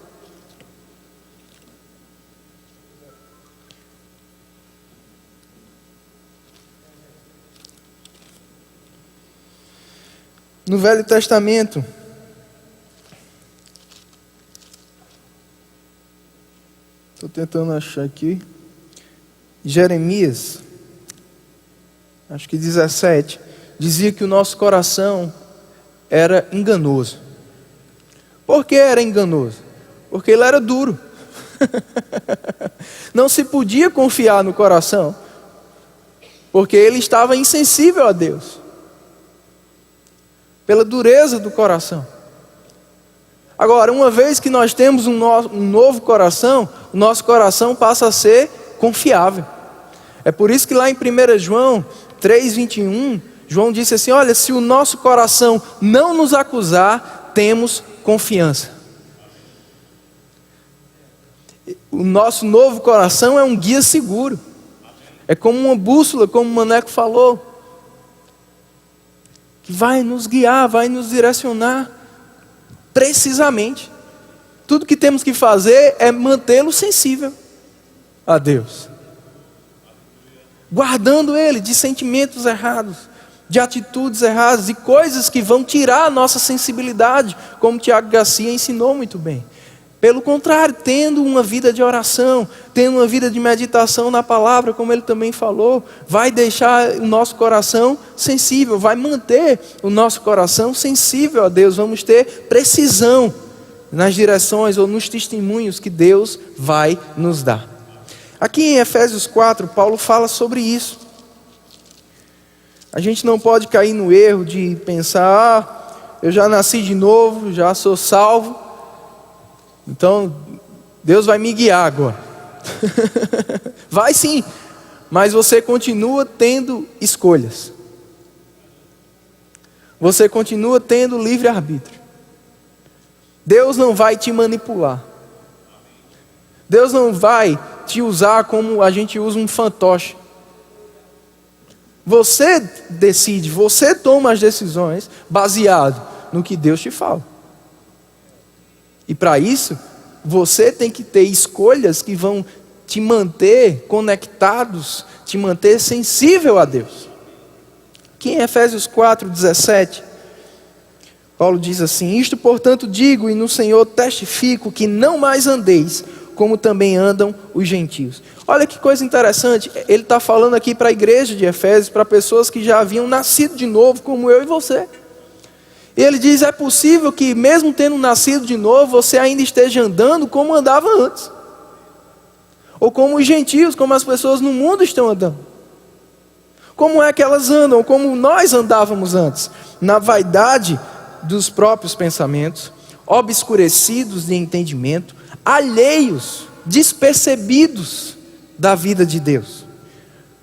No Velho Testamento, estou tentando achar aqui, Jeremias, acho que 17, dizia que o nosso coração era enganoso. Por que era enganoso? Porque ele era duro. Não se podia confiar no coração, porque ele estava insensível a Deus. Pela dureza do coração. Agora, uma vez que nós temos um novo coração, o nosso coração passa a ser confiável. É por isso que lá em 1 João 3:21, João disse assim: olha, se o nosso coração não nos acusar, temos confiança. O nosso novo coração é um guia seguro. É como uma bússola, como o Maneco falou, que vai nos guiar, vai nos direcionar precisamente. Tudo que temos que fazer é mantê-lo sensível a Deus, guardando ele de sentimentos errados, de atitudes erradas, de coisas que vão tirar a nossa sensibilidade, como Tiago Garcia ensinou muito bem. Pelo contrário, tendo uma vida de oração, tendo uma vida de meditação na palavra, como ele também falou, vai deixar o nosso coração sensível, vai manter o nosso coração sensível a Deus. Vamos ter precisão nas direções ou nos testemunhos que Deus vai nos dar. Aqui em Efésios 4, Paulo fala sobre isso. A gente não pode cair no erro de pensar, eu já nasci de novo, já sou salvo, então Deus vai me guiar agora. Vai sim, mas você continua tendo escolhas. Você continua tendo livre-arbítrio. Deus não vai te manipular. Deus não vai te usar como a gente usa um fantoche. Você decide, você toma as decisões baseado no que Deus te fala. E para isso, você tem que ter escolhas que vão te manter conectados, te manter sensível a Deus. Aqui em Efésios 4:17, Paulo diz assim: isto portanto digo e no Senhor testifico que não mais andeis como também andam os gentios. Olha que coisa interessante, ele está falando aqui para a igreja de Efésios, para pessoas que já haviam nascido de novo, como eu e você. E ele diz, é possível que mesmo tendo nascido de novo, você ainda esteja andando como andava antes. Ou como os gentios, como as pessoas no mundo estão andando. Como é que elas andam? Como nós andávamos antes? Na vaidade dos próprios pensamentos, obscurecidos de entendimento, alheios, despercebidos da vida de Deus.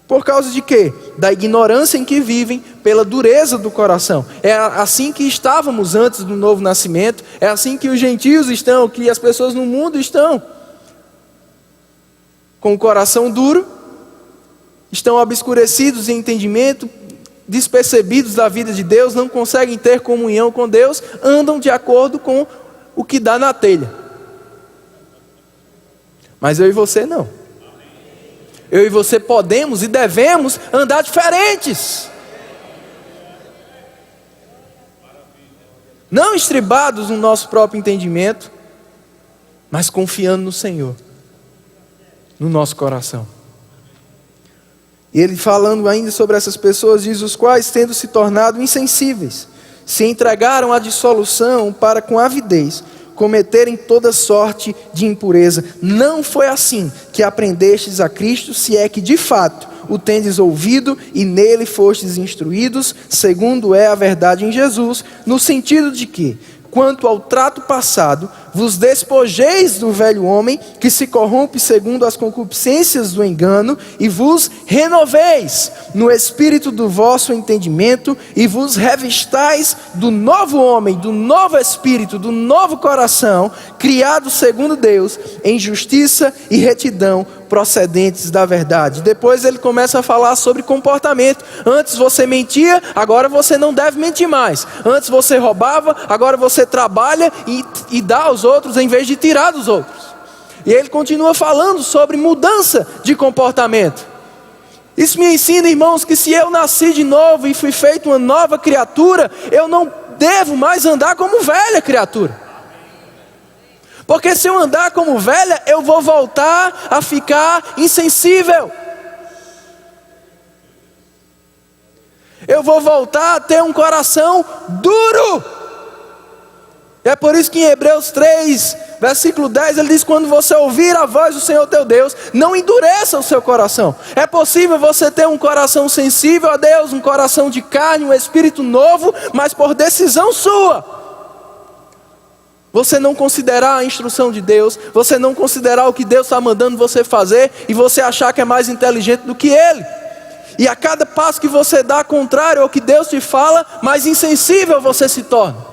Por causa de quê? Da ignorância em que vivem, pela dureza do coração. É assim que estávamos antes do novo nascimento, é assim que os gentios estão, que as pessoas no mundo estão. Com o coração duro, estão obscurecidos em entendimento, despercebidos da vida de Deus, não conseguem ter comunhão com Deus, andam de acordo com o que dá na telha. Mas eu e você não. Eu e você podemos e devemos andar diferentes. Não estribados no nosso próprio entendimento, mas confiando no Senhor, no nosso coração. E ele falando ainda sobre essas pessoas, diz: os quais, tendo se tornado insensíveis, se entregaram à dissolução para com avidez cometerem toda sorte de impureza. Não foi assim que aprendestes a Cristo, se é que de fato o tendes ouvido e nele fostes instruídos, segundo é a verdade em Jesus, no sentido de que, quanto ao trato passado, vos despojeis do velho homem, que se corrompe segundo as concupiscências do engano, e vos renoveis no espírito do vosso entendimento, e vos revistais do novo homem, do novo espírito, do novo coração, criado segundo Deus, em justiça e retidão, procedentes da verdade. Depois ele começa a falar sobre comportamento. Antes você mentia, agora você não deve mentir mais. Antes você roubava, agora você trabalha e dá aos outros em vez de tirar dos outros. E ele continua falando sobre mudança de comportamento. Isso me ensina, irmãos, que se eu nasci de novo e fui feito uma nova criatura, eu não devo mais andar como velha criatura. Porque se eu andar como velha, eu vou voltar a ficar insensível. Eu vou voltar a ter um coração duro. E é por isso que em Hebreus 3, versículo 10, ele diz: quando você ouvir a voz do Senhor teu Deus, não endureça o seu coração. É possível você ter um coração sensível a Deus, um coração de carne, um espírito novo, mas por decisão sua. Você não considerar a instrução de Deus, você não considerar o que Deus está mandando você fazer, e você achar que é mais inteligente do que Ele. E a cada passo que você dá contrário ao que Deus te fala, mais insensível você se torna.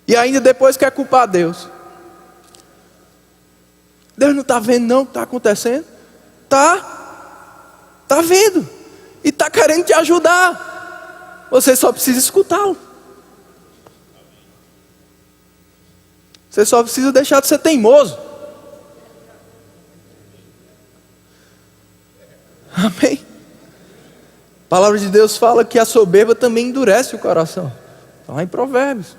E ainda depois quer culpar Deus. Deus não está vendo não o que está acontecendo? Está vendo. E está querendo te ajudar. Você só precisa escutá-lo. Você só precisa deixar de ser teimoso. Amém? A palavra de Deus fala que a soberba também endurece o coração. Está lá em Provérbios.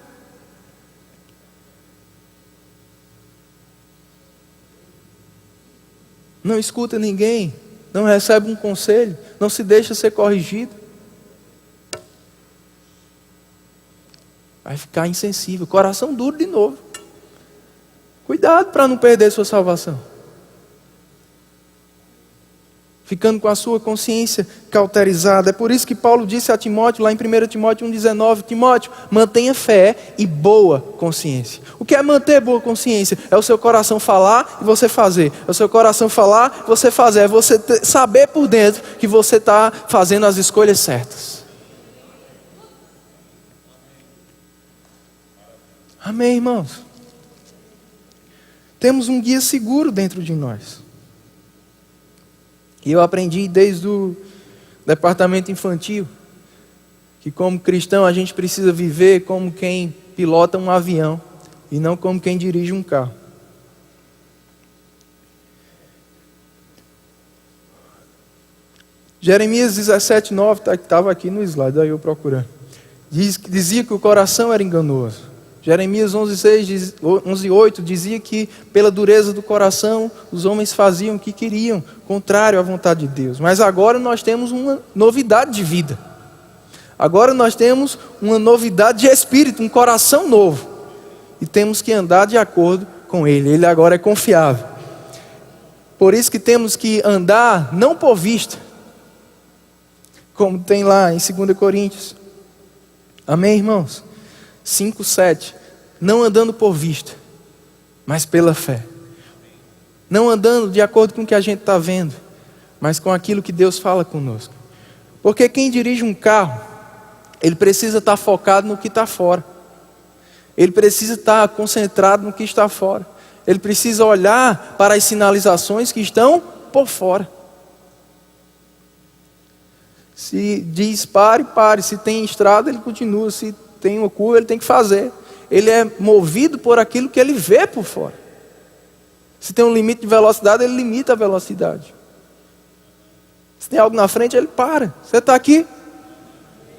Não escuta ninguém, não recebe um conselho, não se deixa ser corrigido. Vai ficar insensível, coração duro de novo. Cuidado para não perder sua salvação. Ficando com a sua consciência cauterizada. É por isso que Paulo disse a Timóteo, lá em 1 Timóteo 1,19, Timóteo, mantenha fé e boa consciência. O que é manter boa consciência? É o seu coração falar e você fazer. É o seu coração falar e você fazer. É você saber por dentro que você está fazendo as escolhas certas. Amém, irmãos? Temos um guia seguro dentro de nós. E eu aprendi desde o departamento infantil que como cristão a gente precisa viver como quem pilota um avião e não como quem dirige um carro. Jeremias 17:9 estava aqui no slide, aí eu procurando. Dizia que o coração era enganoso. Jeremias 11:8 dizia que pela dureza do coração os homens faziam o que queriam, contrário à vontade de Deus. Mas agora nós temos uma novidade de vida. Agora nós temos uma novidade de espírito, um coração novo. E temos que andar de acordo com Ele. Ele agora é confiável. Por isso que temos que andar não por vista, como tem lá em 2 Coríntios. Amém, irmãos? 5:7, não andando por vista, mas pela fé. Não andando de acordo com o que a gente está vendo, mas com aquilo que Deus fala conosco. Porque quem dirige um carro, ele precisa estar focado no que está fora. Ele precisa estar concentrado no que está fora. Ele precisa olhar para as sinalizações que estão por fora. Se diz pare, pare. Se tem estrada, ele continua. Se tem uma curva, ele tem que fazer. Ele é movido por aquilo que ele vê por fora. Se tem um limite de velocidade, ele limita a velocidade. Se tem algo na frente, ele para. Você está aqui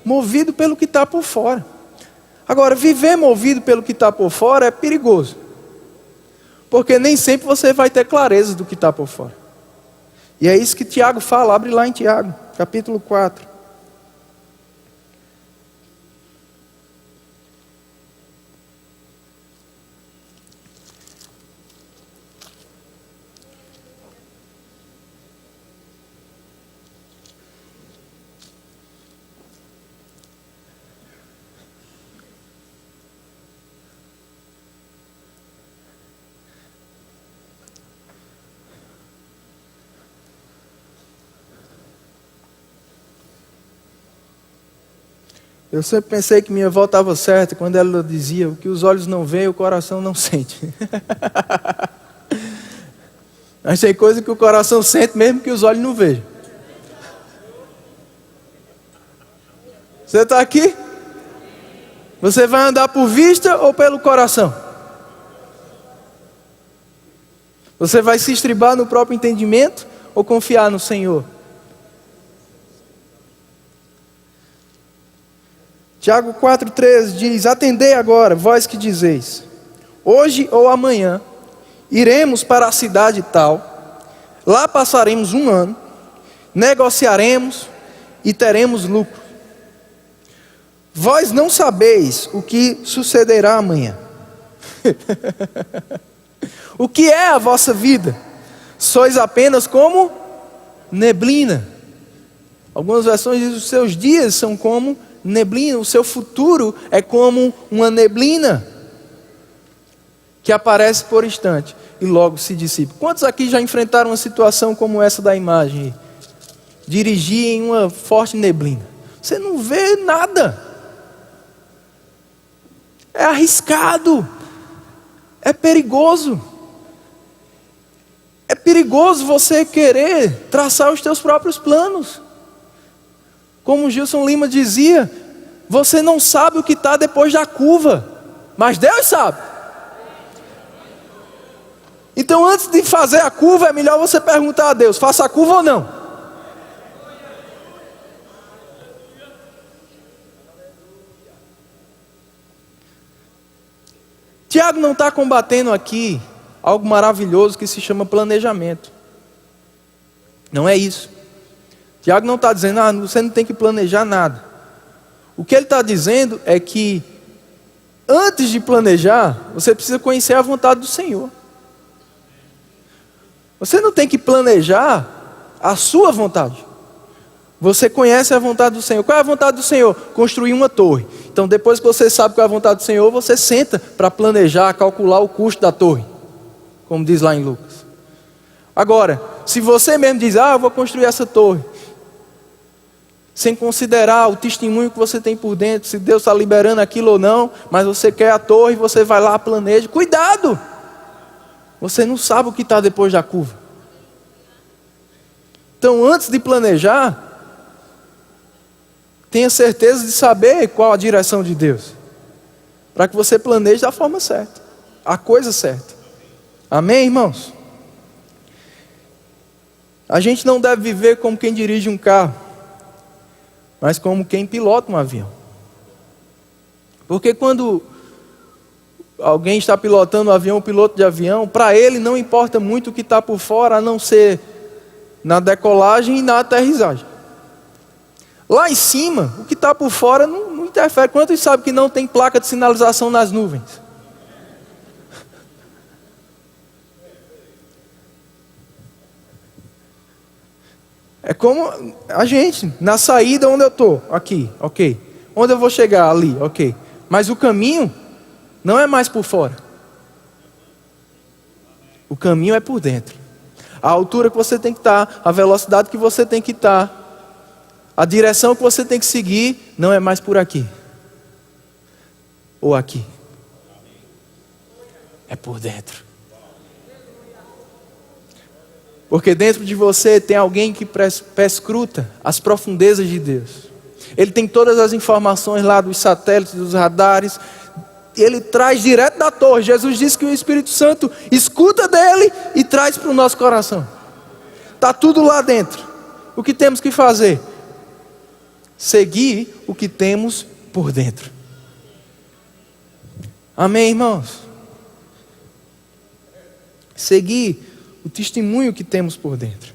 movido pelo que está por fora. Agora, viver movido pelo que está por fora é perigoso. Porque nem sempre você vai ter clareza do que está por fora. E é isso que Tiago fala. Abre lá em Tiago, capítulo 4. Eu sempre pensei que minha avó estava certa quando ela dizia: o que os olhos não veem, o coração não sente. Mas tem coisa que o coração sente mesmo que os olhos não vejam. Você está aqui? Você vai andar por vista ou pelo coração? Você vai se estribar no próprio entendimento ou confiar no Senhor? Tiago 4,13 diz: atendei agora, vós que dizeis, hoje ou amanhã iremos para a cidade tal, lá passaremos um ano, negociaremos e teremos lucro. Vós não sabeis o que sucederá amanhã. O que é a vossa vida? Sois apenas como neblina. Algumas versões dizem: os seus dias são como neblina. O seu futuro é como uma neblina que aparece por instante e logo se dissipa. Quantos aqui já enfrentaram uma situação como essa da imagem? Dirigir em uma forte neblina. Você não vê nada. É arriscado. É perigoso. É perigoso você querer traçar os teus próprios planos. Como Gilson Lima dizia, Você não sabe o que está depois da curva, mas Deus sabe. Então antes de fazer a curva, é melhor você perguntar a Deus: faça a curva ou não? Tiago não está combatendo aqui algo maravilhoso que se chama planejamento. Não é isso. Tiago não está dizendo: você não tem que planejar nada. O que ele está dizendo é que antes de planejar, você precisa conhecer a vontade do Senhor. Você não tem que planejar a sua vontade. Você conhece a vontade do Senhor. Qual é a vontade do Senhor? Construir uma torre. Então depois que você sabe qual é a vontade do Senhor, você senta para planejar, calcular o custo da torre, como diz lá em Lucas. Agora, se você mesmo diz: eu vou construir essa torre, sem considerar o testemunho que você tem por dentro, se Deus está liberando aquilo ou não, mas você quer a torre, você vai lá, planeja. Cuidado! Você não sabe o que está depois da curva. Então antes de planejar, tenha certeza de saber qual a direção de Deus, para que você planeje da forma certa, a coisa certa. Amém, irmãos? A gente não deve viver como quem dirige um carro, mas como quem pilota um avião. Porque quando alguém está pilotando um avião, um piloto de avião, para ele não importa muito o que está por fora, a não ser na decolagem e na aterrissagem. Lá em cima, o que está por fora não interfere. Quantos sabem que não tem placa de sinalização nas nuvens? É como a gente, na saída onde eu estou, aqui, ok. Onde eu vou chegar? Ali, ok. Mas o caminho não é mais por fora. O caminho é por dentro. A altura que você tem que estar, a velocidade que você tem que estar, a direção que você tem que seguir, não é mais por aqui. Ou aqui. É por dentro. Porque dentro de você tem alguém que perscruta as profundezas de Deus. Ele tem todas as informações lá dos satélites, dos radares. Ele traz direto da torre. Jesus disse que o Espírito Santo escuta dele e traz para o nosso coração. Está tudo lá dentro. O que temos que fazer? Seguir o que temos por dentro. Amém, irmãos? Seguir o testemunho que temos por dentro.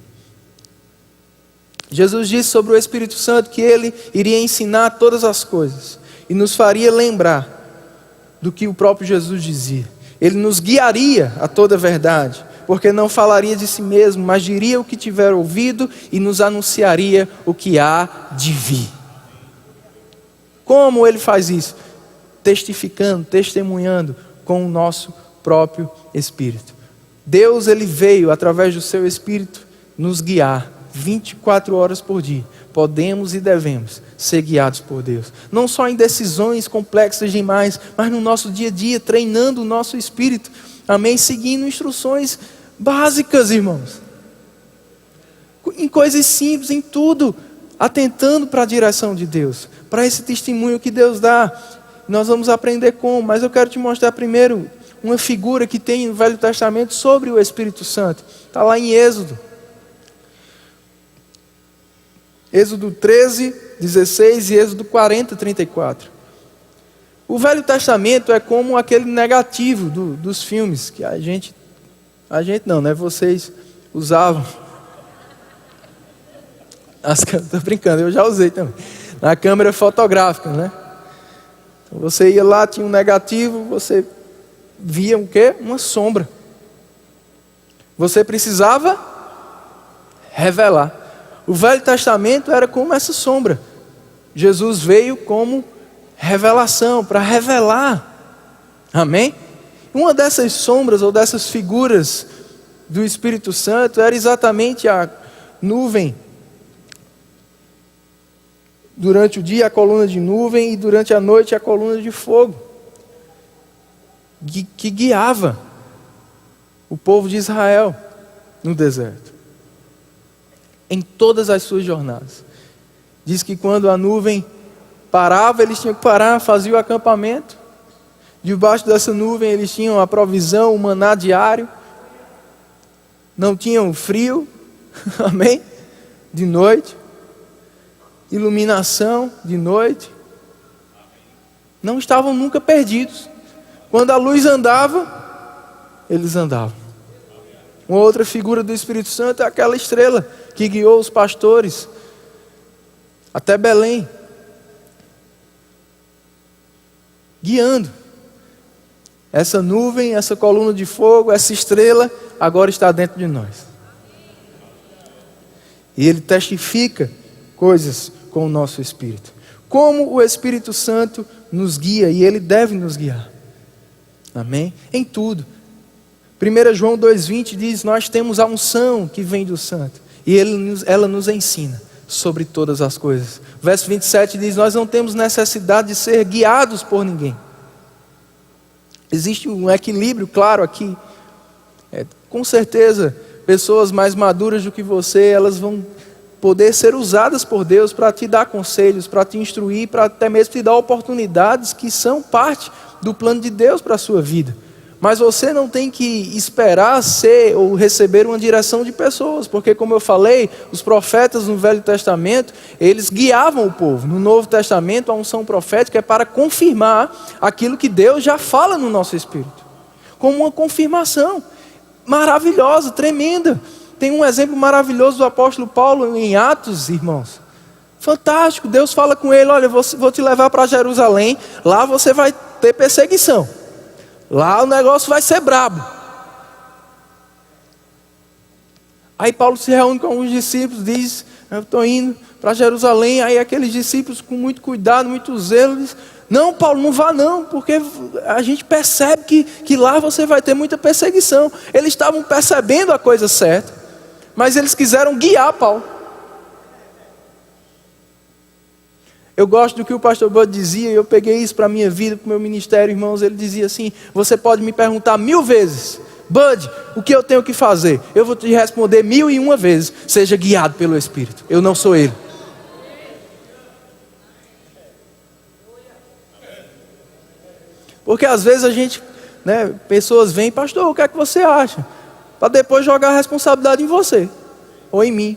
Jesus disse sobre o Espírito Santo que ele iria ensinar todas as coisas e nos faria lembrar do que o próprio Jesus dizia. Ele nos guiaria a toda a verdade, porque não falaria de si mesmo, mas diria o que tiver ouvido e nos anunciaria o que há de vir. Como ele faz isso? Testificando, testemunhando com o nosso próprio Espírito. Deus, ele veio através do seu Espírito nos guiar 24 horas por dia. Podemos e devemos ser guiados por Deus. Não só em decisões complexas demais, mas no nosso dia a dia, treinando o nosso espírito. Amém? Seguindo instruções básicas, irmãos. Em coisas simples, em tudo. Atentando para a direção de Deus. Para esse testemunho que Deus dá. Nós vamos aprender como. Mas eu quero te mostrar primeiro uma figura que tem no Velho Testamento sobre o Espírito Santo. Está lá em Êxodo. Êxodo 13, 16 e Êxodo 40, 34. O Velho Testamento é como aquele negativo dos filmes que a gente não, né? Vocês usavam. Estou brincando, eu já usei também. Na câmera fotográfica, né? Então você ia lá, tinha um negativo, você via o quê? Uma sombra. Você precisava revelar. O Velho Testamento era como essa sombra. Jesus veio como revelação, para revelar. Amém? Uma dessas sombras ou dessas figuras do Espírito Santo era exatamente a nuvem. Durante o dia a coluna de nuvem e durante a noite a coluna de fogo. Que guiava o povo de Israel no deserto. Em todas as suas jornadas. Diz que quando a nuvem parava, eles tinham que parar, faziam o acampamento. Debaixo dessa nuvem eles tinham a provisão, o maná diário. Não tinham frio, amém? De noite. Iluminação de noite. Não estavam nunca perdidos. Quando a luz andava, eles andavam. Uma outra figura do Espírito Santo é aquela estrela que guiou os pastores até Belém. Guiando. Essa nuvem, essa coluna de fogo, essa estrela, agora está dentro de nós. E ele testifica coisas com o nosso espírito. Como o Espírito Santo nos guia, e ele deve nos guiar. Amém? Em tudo. 1 João 2,20 diz: nós temos a unção que vem do Santo. E ela nos ensina sobre todas as coisas. Verso 27 diz: nós não temos necessidade de ser guiados por ninguém. Existe um equilíbrio claro aqui. Com certeza, pessoas mais maduras do que você, elas vão poder ser usadas por Deus para te dar conselhos, para te instruir, para até mesmo te dar oportunidades que são parte do plano de Deus para a sua vida. Mas você não tem que esperar ser ou receber uma direção de pessoas, porque como eu falei, os profetas no Velho Testamento, eles guiavam o povo. No Novo Testamento, a unção profética é para confirmar aquilo que Deus já fala no nosso espírito. Como uma confirmação maravilhosa, tremenda. Tem um exemplo maravilhoso do apóstolo Paulo em Atos, irmãos. Fantástico, Deus fala com ele: olha, vou te levar para Jerusalém, lá você vai ter perseguição. Lá o negócio vai ser brabo. Aí Paulo se reúne com alguns discípulos, diz: eu estou indo para Jerusalém. Aí aqueles discípulos, com muito cuidado, muito zelo, diz: não, Paulo, não vá não, porque a gente percebe que lá você vai ter muita perseguição. Eles estavam percebendo a coisa certa, mas eles quiseram guiar Paulo. Eu gosto do que o pastor Bud dizia, e eu peguei isso para a minha vida, para o meu ministério, irmãos. Ele dizia assim: você pode me perguntar 1000 vezes, Bud, o que eu tenho que fazer? Eu vou te responder 1001 vezes: seja guiado pelo Espírito, eu não sou ele. Porque às vezes a gente, pessoas vêm: pastor, o que é que você acha? Para depois jogar a responsabilidade em você, ou em mim,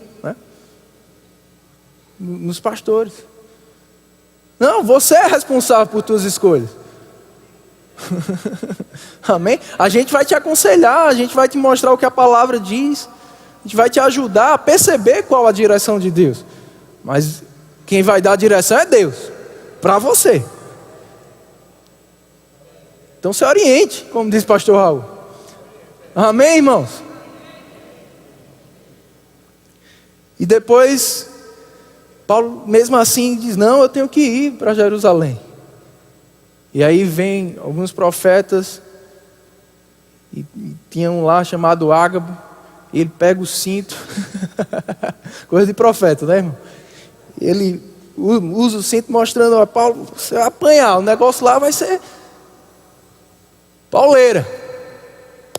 nos pastores. Não, você é responsável por suas escolhas. Amém? A gente vai te aconselhar, a gente vai te mostrar o que a palavra diz, a gente vai te ajudar a perceber qual a direção de Deus. Mas quem vai dar a direção é Deus, para você. Então se oriente, como diz o pastor Raul. Amém, irmãos? E depois Paulo, mesmo assim, diz: não, eu tenho que ir para Jerusalém. E aí vem alguns profetas, e tinha um lá chamado Ágabo, e ele pega o cinto, coisa de profeta, né, irmão? Ele usa o cinto mostrando a Paulo: você vai apanhar, o negócio lá vai ser pauleira,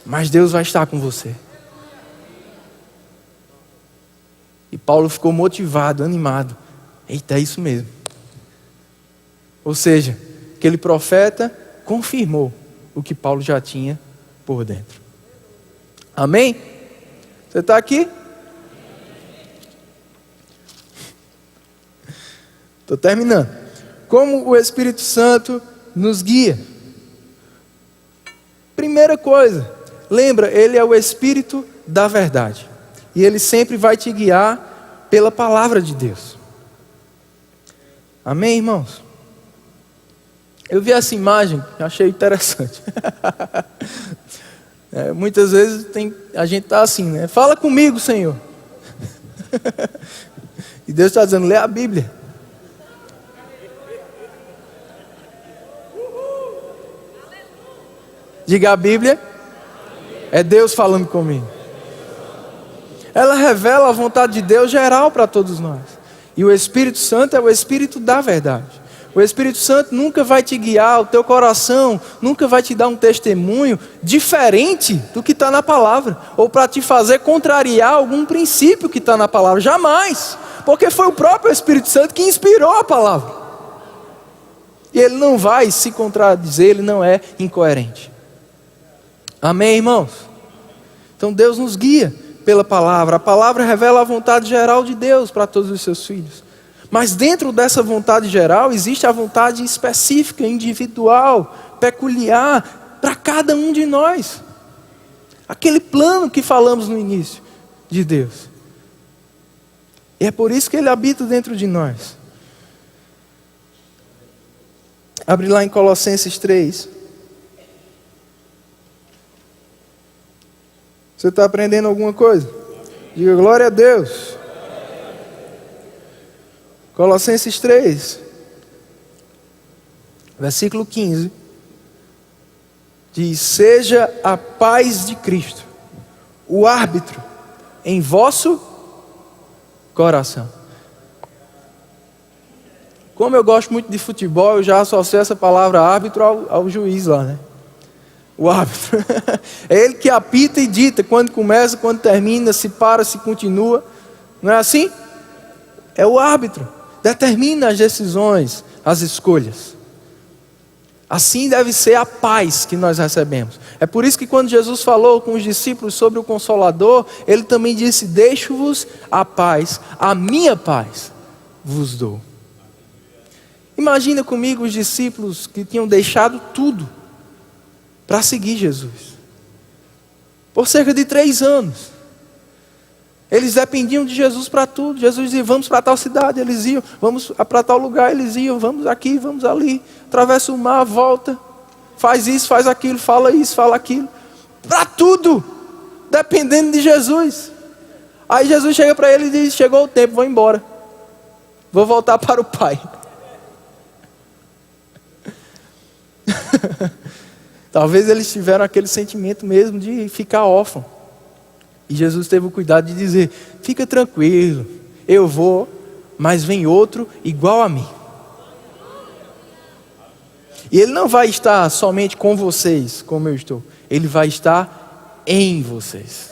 mas Deus vai estar com você. E Paulo ficou motivado, animado. Eita, é isso mesmo. Ou seja, aquele profeta confirmou o que Paulo já tinha por dentro. Amém? Você está aqui? Estou terminando. Como o Espírito Santo nos guia? Primeira coisa, lembra, ele é o Espírito da verdade. E ele sempre vai te guiar pela palavra de Deus. Amém, irmãos? Eu vi essa imagem, achei interessante. Muitas vezes a gente está assim, né? Fala comigo, Senhor. E Deus está dizendo: lê a Bíblia. Diga: a Bíblia é Deus falando comigo. Ela revela a vontade de Deus geral para todos nós. E o Espírito Santo é o Espírito da verdade. O Espírito Santo nunca vai te guiar, o teu coração nunca vai te dar um testemunho diferente do que está na palavra, ou para te fazer contrariar algum princípio que está na palavra. Jamais, porque foi o próprio Espírito Santo que inspirou a palavra. E ele não vai se contradizer, ele não é incoerente. Amém, irmãos? Então Deus nos guia pela palavra. A palavra revela a vontade geral de Deus para todos os seus filhos. Mas dentro dessa vontade geral existe a vontade específica, individual, peculiar para cada um de nós. Aquele plano que falamos no início de Deus. E é por isso que Ele habita dentro de nós. Abre lá em Colossenses 3. Você está aprendendo alguma coisa? Diga glória a Deus. Colossenses 3, versículo 15. Diz: seja a paz de Cristo o árbitro em vosso coração. Como eu gosto muito de futebol, eu já associei essa palavra árbitro ao juiz lá, né? O árbitro. É ele que apita e dita quando começa, quando termina, se para, se continua. Não é assim? É o árbitro. Determina as decisões, as escolhas. Assim deve ser a paz que nós recebemos. É por isso que quando Jesus falou com os discípulos sobre o Consolador, Ele também disse: deixo-vos a paz, a minha paz vos dou. Imagina comigo os discípulos que tinham deixado tudo para seguir Jesus. Por cerca de 3 anos. Eles dependiam de Jesus para tudo. Jesus dizia: vamos para tal cidade, eles iam. Vamos para tal lugar, eles iam. Vamos aqui, vamos ali. Atravessa o mar, volta. Faz isso, faz aquilo, fala isso, fala aquilo. Para tudo. Dependendo de Jesus. Aí Jesus chega para ele e diz: chegou o tempo, vou embora. Vou voltar para o Pai. Talvez eles tiveram aquele sentimento mesmo de ficar órfão. E Jesus teve o cuidado de dizer: fica tranquilo, eu vou, mas vem outro igual a mim. E Ele não vai estar somente com vocês, como eu estou. Ele vai estar em vocês.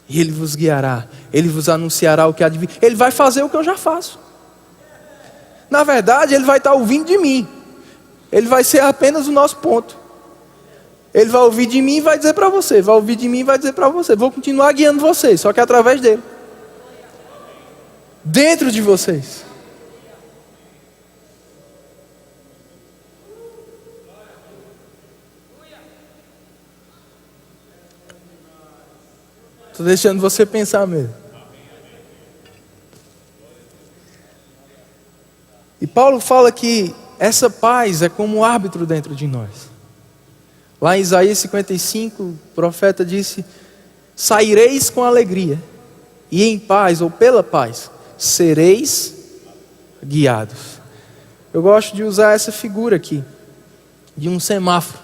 E Ele vos guiará, Ele vos anunciará o que há de vir. Ele vai fazer o que eu já faço. Na verdade, Ele vai estar ouvindo de mim. Ele vai ser apenas o nosso ponto. Ele vai ouvir de mim e vai dizer para você. Vai ouvir de mim e vai dizer para você. Vou continuar guiando vocês, só que através dele. Dentro de vocês. Estou deixando você pensar mesmo. E Paulo fala que essa paz é como um árbitro dentro de nós. Lá em Isaías 55, o profeta disse: saireis com alegria, e em paz, ou pela paz, sereis guiados. Eu gosto de usar essa figura aqui, de um semáforo.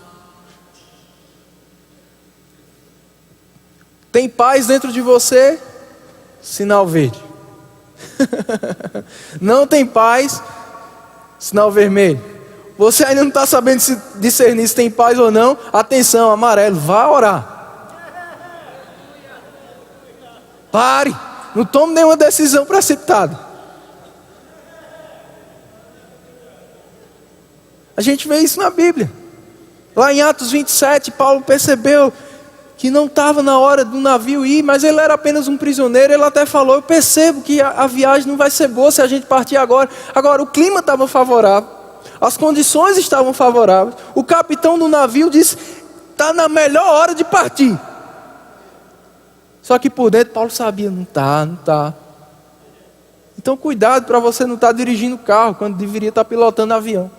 Tem paz dentro de você? Sinal verde. Não tem paz? Sinal vermelho. Você ainda não está sabendo se discernir se tem paz ou não? Atenção, amarelo, vá orar. Pare, não tome nenhuma decisão precipitada. A gente vê isso na Bíblia. Lá em Atos 27, Paulo percebeu que não estava na hora do navio ir, mas ele era apenas um prisioneiro. Ele até falou: eu percebo que a viagem não vai ser boa se a gente partir agora. Agora, o clima estava favorável, as condições estavam favoráveis. O capitão do navio disse: está na melhor hora de partir. Só que por dentro Paulo sabia: não está. Então cuidado para você não estar dirigindo o carro quando deveria estar pilotando avião.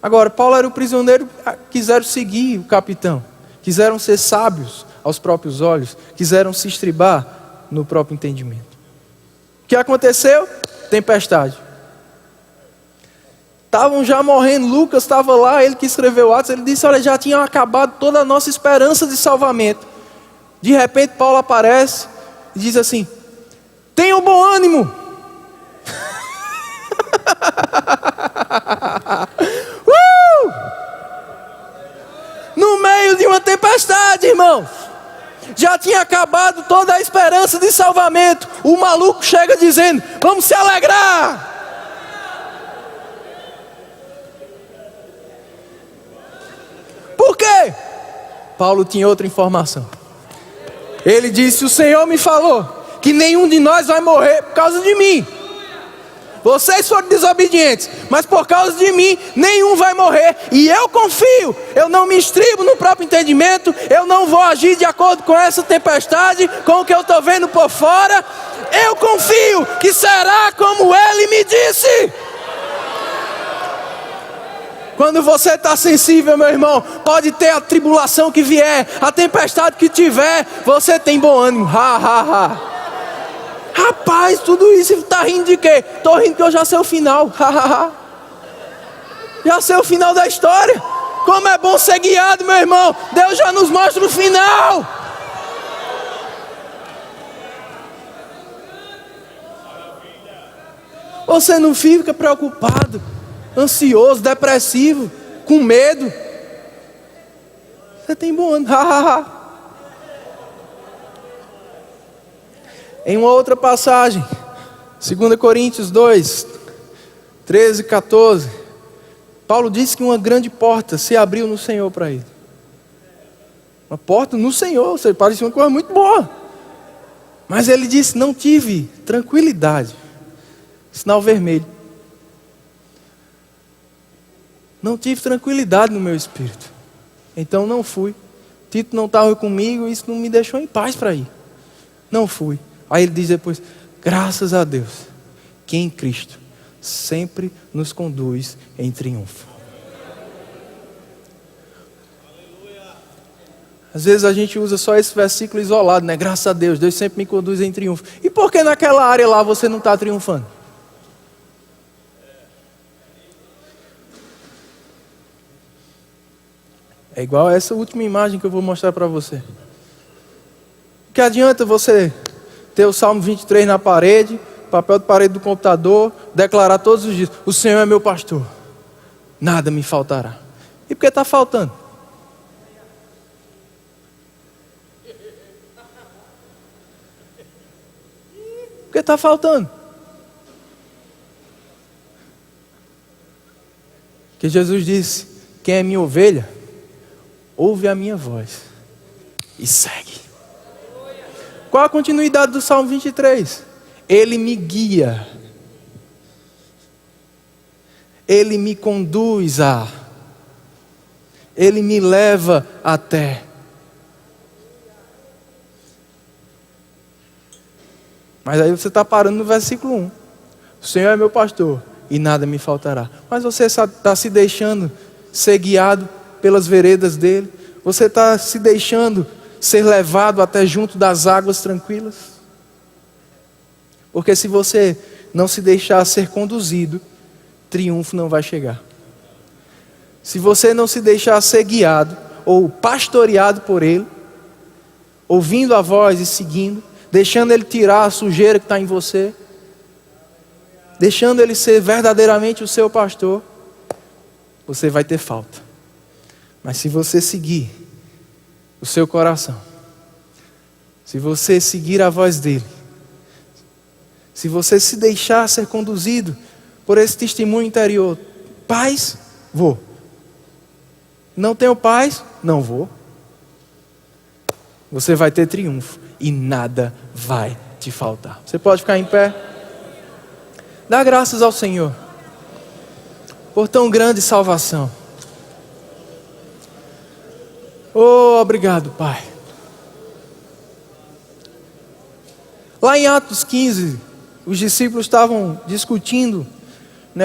Agora, Paulo era o prisioneiro, quiseram seguir o capitão, quiseram ser sábios aos próprios olhos, quiseram se estribar no próprio entendimento. O que aconteceu? Tempestade. Estavam já morrendo, Lucas estava lá, ele que escreveu Atos, ele disse: olha, já tinha acabado toda a nossa esperança de salvamento. De repente Paulo aparece e diz assim: tenham bom ânimo. No meio de uma tempestade, irmãos. já tinha acabado toda a esperança de salvamento. O maluco chega dizendo: vamos se alegrar. Por quê? Paulo tinha outra informação. Ele disse: o Senhor me falou que nenhum de nós vai morrer por causa de mim. Vocês foram desobedientes, mas por causa de mim nenhum vai morrer. E eu confio, eu não me estribo no próprio entendimento, eu não vou agir de acordo com essa tempestade, com o que eu estou vendo por fora. Eu confio que será como Ele me disse. Quando você está sensível, meu irmão, pode ter a tribulação que vier, a tempestade que tiver, você tem bom ânimo. Rapaz, tudo isso, está rindo de quê? Estou rindo que eu já sei o final. Já sei o final da história. Como é bom ser guiado, meu irmão. Deus já nos mostra o final. Você não fica preocupado, ansioso, depressivo, com medo. Você tem bom ânimo. Em uma outra passagem, 2 Coríntios 2, 13 e 14, Paulo disse que uma grande porta se abriu no Senhor para ele. Uma porta no Senhor, você parecia uma coisa muito boa. Mas ele disse: não tive tranquilidade. Sinal vermelho. Não tive tranquilidade no meu espírito. Então não fui. Tito não estava comigo e isso não me deixou em paz para ir. Não fui. Aí ele diz depois: graças a Deus, que em Cristo sempre nos conduz em triunfo. Às vezes a gente usa só esse versículo isolado, né? Graças a Deus, Deus sempre me conduz em triunfo. E por que naquela área lá você não está triunfando? É igual a essa última imagem que eu vou mostrar para você. Que adianta você ter o Salmo 23 na parede, papel de parede do computador, declarar todos os dias: o Senhor é meu pastor, nada me faltará. E por que está faltando? Por que está faltando? Que Jesus disse: quem é minha ovelha, ouve a minha voz e segue. Qual a continuidade do Salmo 23? Ele me guia. Ele me conduz a. Ele me leva até. Mas aí você está parando no versículo 1. O Senhor é meu pastor e nada me faltará. Mas você está se deixando ser guiado pelas veredas dele? Você está se deixando ser levado até junto das águas tranquilas? Porque se você não se deixar ser conduzido, triunfo não vai chegar. Se você não se deixar ser guiado ou pastoreado por ele, ouvindo a voz e seguindo, deixando ele tirar a sujeira que está em você, deixando ele ser verdadeiramente o seu pastor, você vai ter falta. Mas se você seguir o seu coração, se você seguir a voz dele, se você se deixar ser conduzido por esse testemunho interior: paz, vou. Não tenho paz, não vou. Você vai ter triunfo e nada vai te faltar. Você pode ficar em pé? Dá graças ao Senhor por tão grande salvação. Oh, obrigado, Pai. Lá em Atos 15, os discípulos estavam discutindo,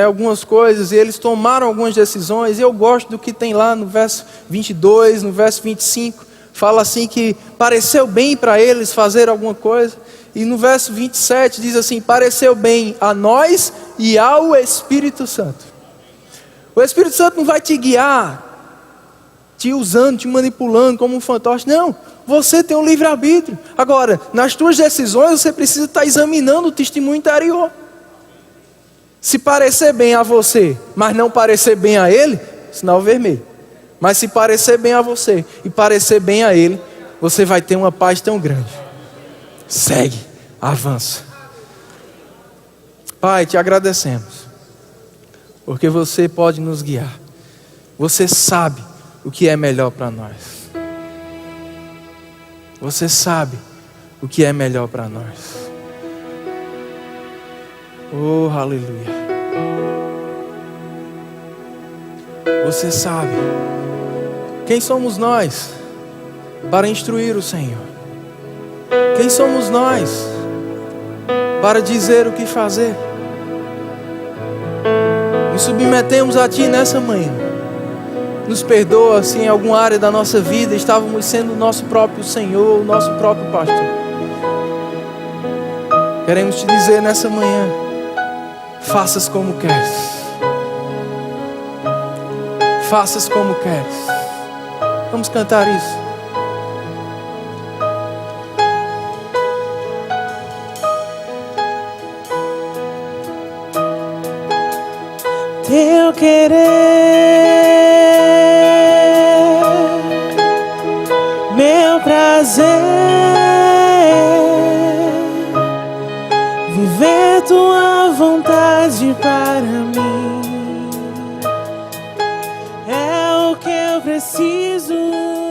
algumas coisas, e eles tomaram algumas decisões. E eu gosto do que tem lá no verso 22, no verso 25, fala assim que pareceu bem para eles fazer alguma coisa. E no verso 27 diz assim: pareceu bem a nós e ao Espírito Santo. O Espírito Santo não vai te guiar, te usando, te manipulando como um fantoche. Não, você tem um livre-arbítrio. Agora, nas tuas decisões, você precisa estar examinando o testemunho interior. Se parecer bem a você, mas não parecer bem a ele, sinal vermelho. Mas se parecer bem a você e parecer bem a ele, você vai ter uma paz tão grande. Segue, avança. Pai, te agradecemos, porque você pode nos guiar. Você sabe o que é melhor para nós. Você sabe o que é melhor para nós. Oh, aleluia. Você sabe quem somos nós para instruir o Senhor. Quem somos nós para dizer o que fazer. Nos submetemos a Ti nessa manhã. Nos perdoa se em alguma área da nossa vida estávamos sendo o nosso próprio Senhor, o nosso próprio pastor. Queremos Te dizer nessa manhã: faças como queres. Faças como queres. Vamos cantar isso. Teu querer, meu prazer, viver tua vontade para mim é o que eu preciso.